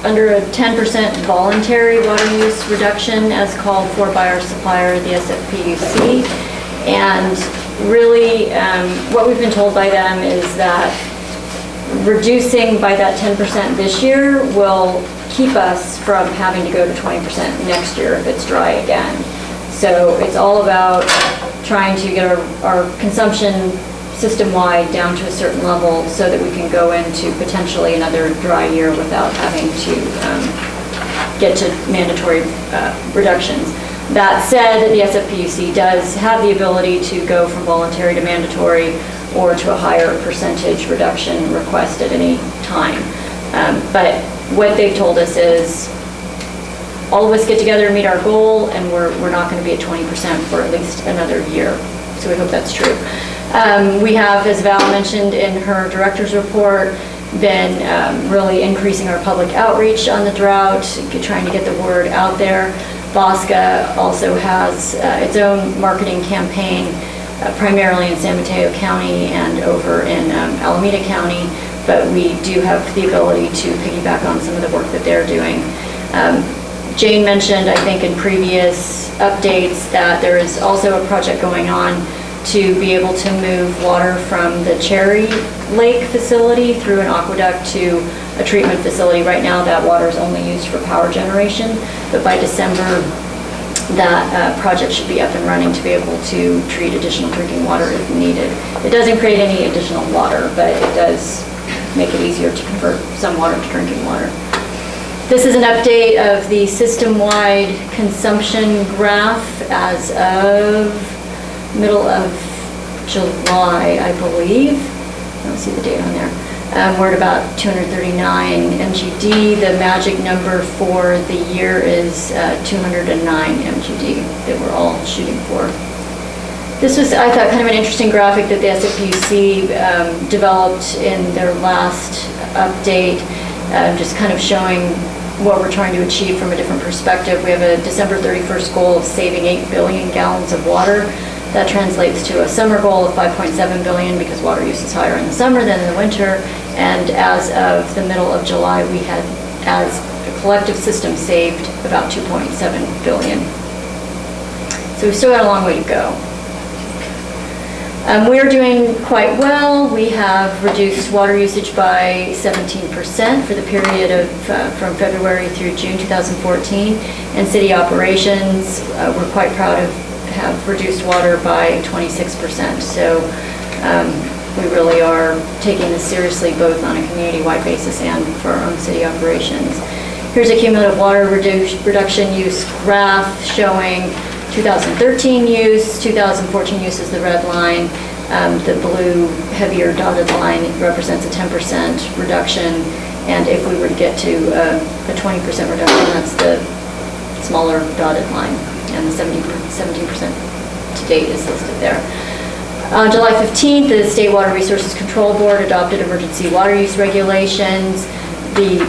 under a 10% voluntary water use reduction as called for by our supplier, the SFPUC. And really, what we've been told by them is that reducing by that 10% this year will keep us from having to go to 20% next year if it's dry again. So it's all about trying to get our consumption system-wide down to a certain level so that we can go into potentially another dry year without having to get to mandatory reductions. That said, the SFPUC does have the ability to go from voluntary to mandatory or to a higher percentage reduction request at any time. But what they've told us is all of us get together and meet our goal, and we're not going to be at 20% for at least another year. So we hope that's true. We have, as Val mentioned in her director's report, been really increasing our public outreach on the drought, trying to get the word out there. Bosca also has its own marketing campaign, primarily in San Mateo County and over in Alameda County, but we do have the ability to piggyback on some of the work that they're doing. Jane mentioned, I think in previous updates, that there is also a project going on to be able to move water from the Cherry Lake facility through an aqueduct to a treatment facility. Right now, that water is only used for power generation, but by December, that project should be up and running to be able to treat additional drinking water if needed. It doesn't create any additional water, but it does make it easier to convert some water to drinking water. This is an update of the system-wide consumption graph as of middle of July, I believe. I don't see the date on there. We're at about 239 MGD. The magic number for the year is 209 MGD that we're all shooting for. This was, I thought, kind of an interesting graphic that the SFPUC developed in their last update, just kind of showing what we're trying to achieve from a different perspective. We have a December 31st goal of saving 8 billion gallons of water. That translates to a summer goal of 5.7 billion because water use is higher in the summer than in the winter. And as of the middle of July, we had, as a collective system, saved about 2.7 billion. So we've still got a long way to go. We're doing quite well. We have reduced water usage by 17% for the period of from February through June 2014. And city operations, we're quite proud of have reduced water by 26%. So we really are taking this seriously both on a community-wide basis and for our own city operations. Here's a cumulative water reduction use graph showing 2013 use, 2014 use is the red line. The blue heavier dotted line represents a 10% reduction, and if we were to get to a 20% reduction, that's the smaller dotted line, and the 17% to date is listed there. On July 15th, the State Water Resources Control Board adopted emergency water use regulations. The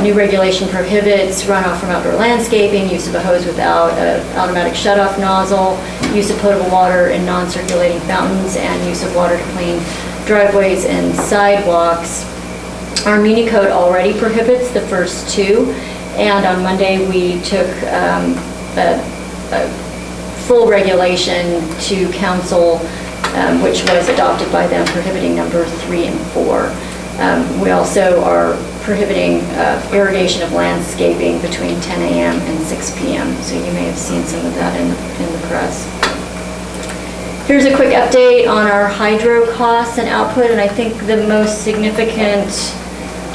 new regulation prohibits runoff from outdoor landscaping, use of a hose without an automatic shutoff nozzle, use of potable water in non-circulating fountains, and use of water to clean driveways and sidewalks. Our Muni Code already prohibits the first two, and on Monday we took a full regulation to council, which was adopted by them, prohibiting number 3 and 4. We also are prohibiting irrigation of landscaping between 10 a.m. and 6 p.m. So you may have seen some of that in the press. Here's a quick update on our hydro costs and output, and I think the most significant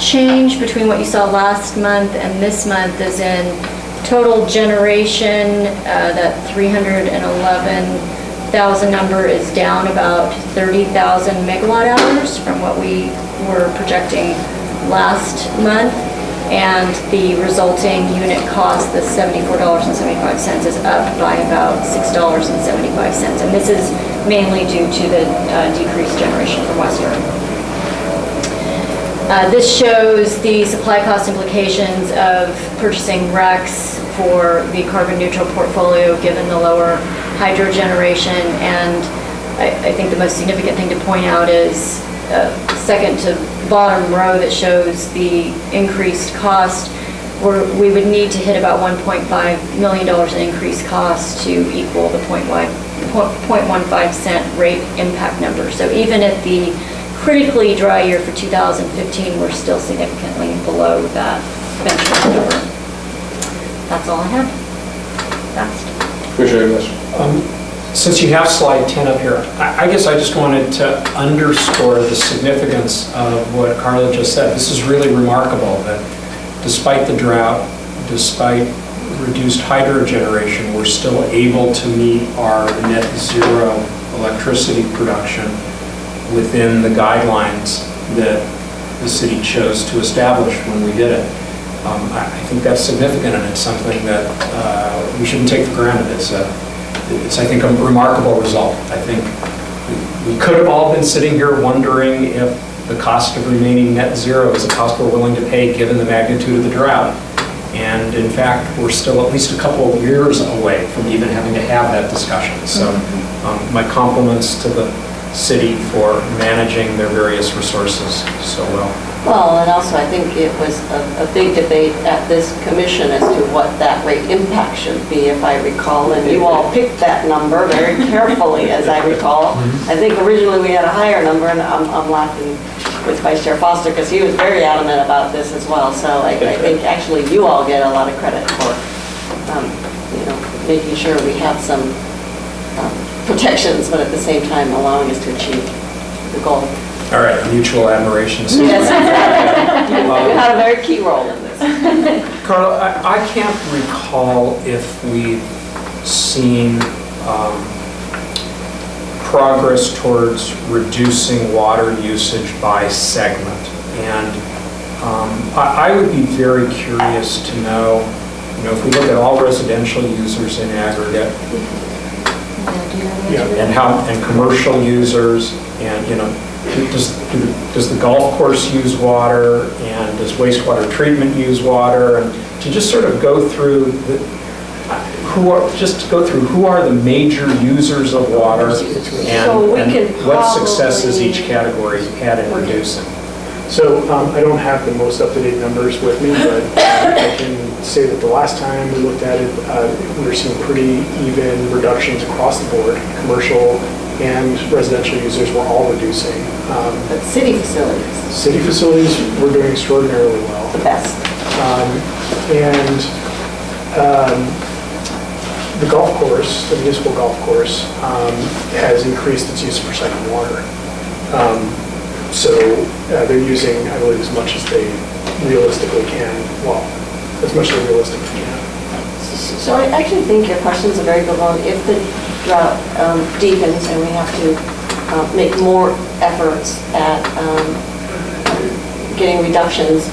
change between what you saw last month and this month is in total generation. That 311,000 number is down about 30,000 megawatt hours from what we were projecting last month, and the resulting unit cost, the $74.75, is up by about $6.75, and this is mainly due to the decreased generation from Western. This shows the supply cost implications of purchasing RECs for the carbon neutral portfolio given the lower hydro generation, and I think the most significant thing to point out is second to bottom row that shows the increased cost. We would need to hit about $1.5 million in increased cost to equal the 0.15 cent rate impact number. So even at the critically dry year for 2015, we're still significantly below that benchmark number. That's all I have. Fast. Appreciate it. Since you have slide 10 up here, I guess I just wanted to underscore the significance of what Carla just said. This is really remarkable that despite the drought, despite reduced hydro generation, we're still able to meet our net zero electricity production within the guidelines that the city chose to establish when we did it. I think that's significant, and it's something that we shouldn't take for granted. It's, I think, a remarkable result. I think we could have all been sitting here wondering if the cost of remaining net zero is a cost we're willing to pay given the magnitude of the drought. And in fact, we're still at least a couple of years away from even having to have that discussion. So my compliments to the city for managing their various resources so well. Well, and also I think it was a big debate at this commission as to what that rate impact should be, if I recall, and you all picked that number very carefully, as I recall. I think originally we had a higher number, and I'm laughing with Vice Chair Foster because he was very adamant about this as well. So I think actually you all get a lot of credit for, making sure we have some protections, but at the same time allowing us to achieve the goal. All right, mutual admiration. Yes, exactly. You had a very key role in this. Carla, I can't recall if we've seen progress towards reducing water usage by segment. And I would be very curious to know, if we look at all residential users in aggregate, and commercial users, and does the golf course use water, and does wastewater treatment use water, and to just sort of go through who are the major users of water, and what successes each category had in reducing. So I don't have the most up-to-date numbers with me, but I can say that the last time we looked at it, we were seeing pretty even reductions across the board. Commercial and residential users were all reducing. But city facilities? City facilities were doing extraordinarily well. The best. The golf course, the municipal golf course, has increased its use of recycled water. So they're using, I believe, as much as they realistically can. Well, as much as they realistically can. So I actually think your question is a very good one. If the drought deepens and we have to make more efforts at getting reductions,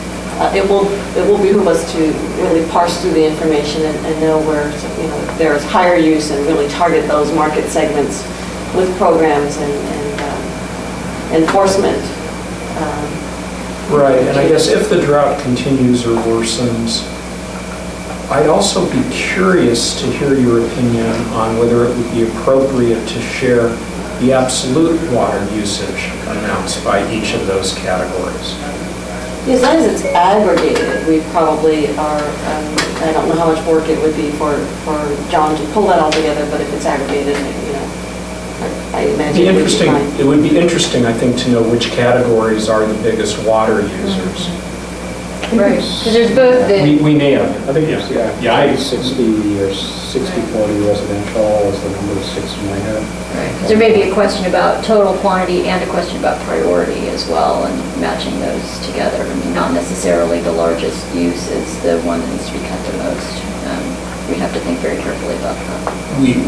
it will behoove us to really parse through the information and know where, if there's higher use and really target those market segments with programs and enforcement. Right, and I guess if the drought continues or worsens, I'd also be curious to hear your opinion on whether it would be appropriate to share the absolute water usage amounts by each of those categories. As long as it's aggregated, we probably are, I don't know how much work it would be for John to pull that all together, but if it's aggregated, I imagine it would be fine. It would be interesting, I think, to know which categories are the biggest water users. Right, because there's both the, We may have. I think it's, Yeah, I- 60 or 60/40 residential is the number, 6 in my head. right, 'cause there may be a question about total quantity and a question about priority as well, and matching those together. I mean, not necessarily the largest use is the one that needs to be cut the most. We'd have to think very carefully about that.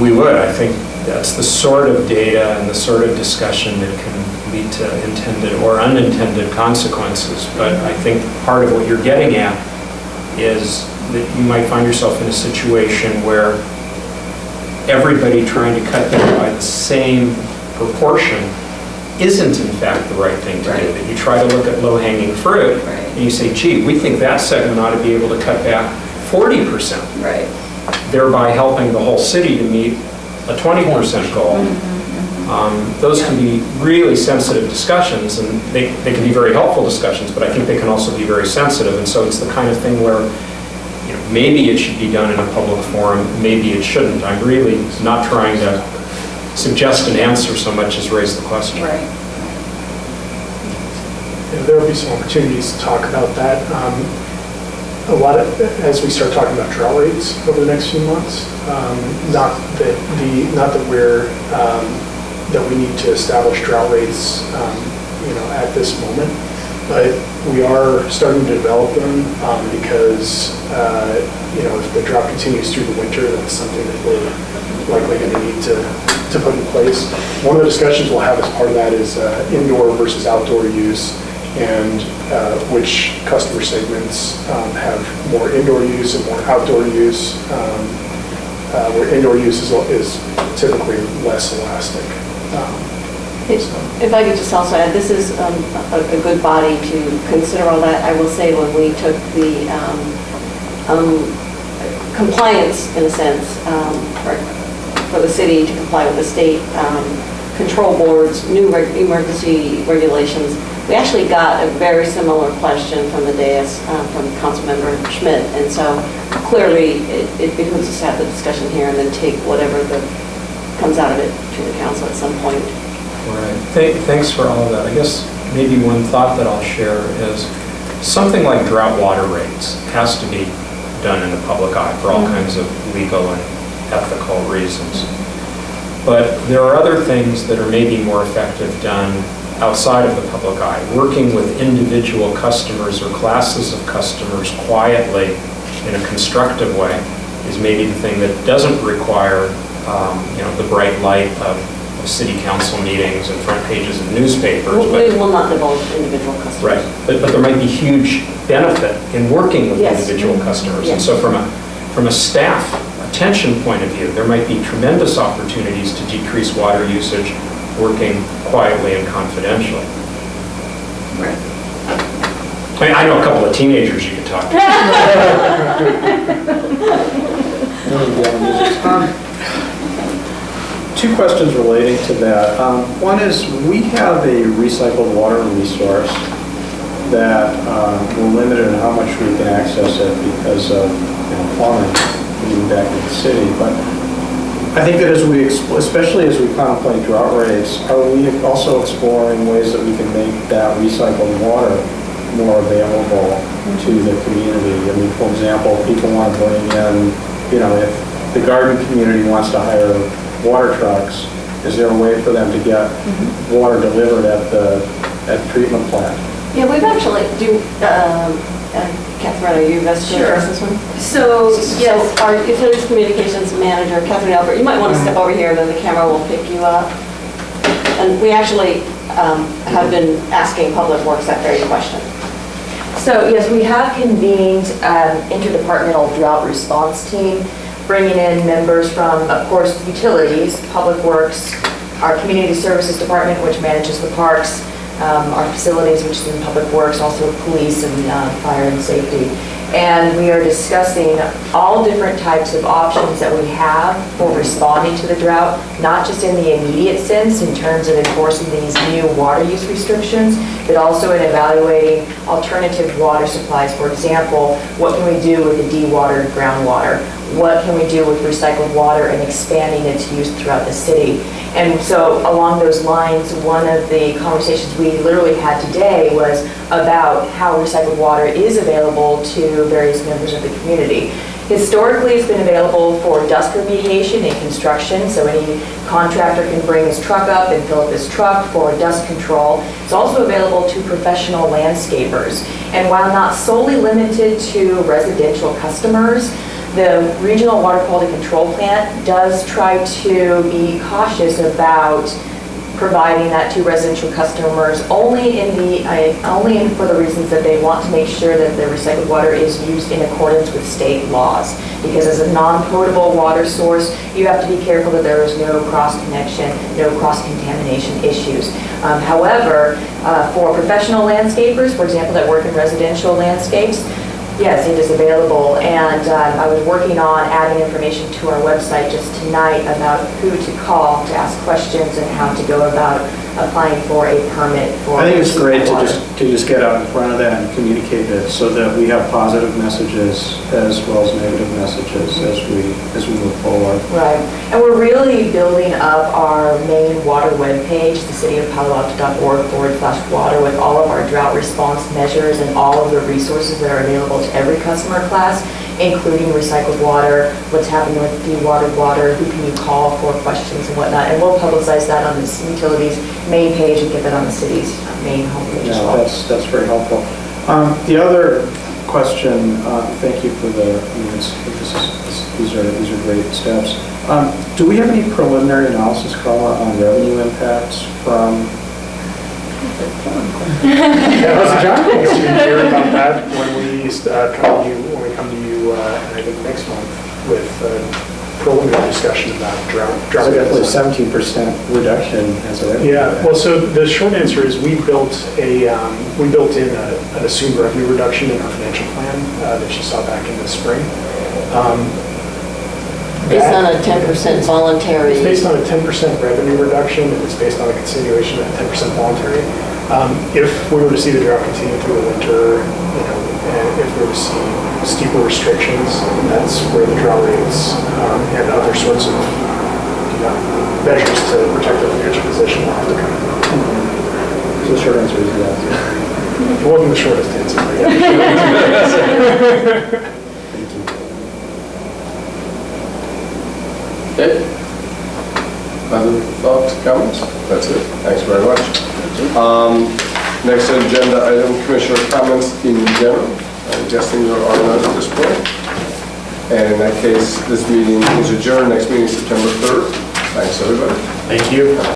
We would. I think that's the sort of data and the sort of discussion that can lead to intended or unintended consequences. But I think part of what you're getting at is that you might find yourself in a situation where everybody trying to cut down by the same proportion isn't in fact the right thing to do. That you try to look at low-hanging fruit and you say, gee, we think that segment ought to be able to cut back 40%. Right. Thereby helping the whole city to meet a 20% goal. Those can be really sensitive discussions, and they can be very helpful discussions, but I think they can also be very sensitive, and so it's the kind of thing where maybe it should be done in a public forum, maybe it shouldn't. I'm really not trying to suggest an answer so much as raise the question. Right. There will be some opportunities to talk about that. A lot of, as we start talking about drought rates over the next few months, not that we need to establish drought rates, at this moment, but we are starting to develop them because, if the drought continues through the winter, that's something that we're likely going to need to put in place. One of the discussions we'll have as part of that is indoor versus outdoor use, and which customer segments have more indoor use and more outdoor use, where indoor use is typically less elastic. If I could just also add, this is a good body to consider all that. I will say when we took the compliance, in a sense, for the city to comply with the state control board's new emergency regulations, we actually got a very similar question from the dais from Councilmember Schmidt, and so clearly it behooves us to have the discussion here and then take whatever comes out of it to the council at some point. Right. Thanks for all of that. I guess maybe one thought that I'll share is something like drought water rates has to be done in the public eye for all kinds of legal and ethical reasons. But there are other things that are maybe more effective done outside of the public eye. Working with individual customers or classes of customers quietly in a constructive way is maybe the thing that doesn't require the bright light of city council meetings and front pages of newspapers. We will not divulge individual customers. Right, but there might be huge benefit in working with individual customers. And so from a staff attention point of view, there might be tremendous opportunities to decrease water usage working quietly and confidentially. Right. I know a couple of teenagers you could talk to. Two questions relating to that. One is, we have a recycled water resource that we're limited in how much we can access it because of plumbing being back in the city. But I think that especially as we contemplate drought rates, are we also exploring ways that we can make that recycled water more available to the community? I mean, for example, people want to bring in, if the garden community wants to hire water trucks, is there a way for them to get water delivered at the treatment plant? Yeah, we've actually, Catherine, are you best to address this one? So, yes. So our utilities communications manager, Catherine Albert, you might want to step over here, then the camera will pick you up. And we actually have been asking Public Works that very question. So yes, we have convened interdepartmental drought response team, bringing in members from, of course, utilities, Public Works, our Community Services Department, which manages the parks, our facilities, which is in Public Works, also police and fire and safety. And we are discussing all different types of options that we have for responding to the drought, not just in the immediate sense in terms of enforcing these new water use restrictions, but also in evaluating alternative water supplies. For example, what can we do with the dewatered groundwater? What can we do with recycled water and expanding its use throughout the city? And so along those lines, one of the conversations we literally had today was about how recycled water is available to various members of the community. Historically, it's been available for dust remediation and construction, so any contractor can bring his truck up and fill up his truck for dust control. It's also available to professional landscapers. And while not solely limited to residential customers, the Regional Water Quality Control Plant does try to be cautious about providing that to residential customers only for the reasons that they want to make sure that the recycled water is used in accordance with state laws. Because as a non-potable water source, you have to be careful that there is no cross-connection, no cross-contamination issues. However, for professional landscapers, for example, that work in residential landscapes, yes, it is available, and I was working on adding information to our website just tonight about who to call to ask questions and how to go about applying for a permit for. I think it's great water. to just get out in front of that and communicate it so that we have positive messages as well as negative messages as we move forward. Right, and we're really building up our main water webpage, thecityofpaloalto.org/water, with all of our drought response measures and all of the resources that are available to every customer class, including recycled water, what's happening with dewatered water, who can you call for questions and whatnot. And we'll publicize that on the utilities main page and get that on the city's main homepage as well. That's very helpful. The other question, thank you for these are great steps. Do we have any preliminary analysis, Carla, on revenue impacts from? John wants to hear about that when we come to you, I think next month with preliminary discussion about drought. So definitely 17% reduction as a revenue. Yeah, well, so the short answer is we built in an assumed revenue reduction in our financial plan that you saw back in the spring. Based on a 10% voluntary. It's based on a 10% revenue reduction, and it's based on a continuation of that 10% voluntary. If we were to see the drought continue through the winter, and if we were to see steeper restrictions, that's where the drought rates and other sorts of measures to protect our financial position will have to come. So the short answer is yes. It wasn't the shortest answer. Okay. Other thoughts, comments? That's it. Thanks very much. Next agenda item, commissioner comments in general. I'm guessing there are none at this point. And in that case, this meeting is adjourned. Next meeting is September 3rd. Thanks, everybody. Thank you.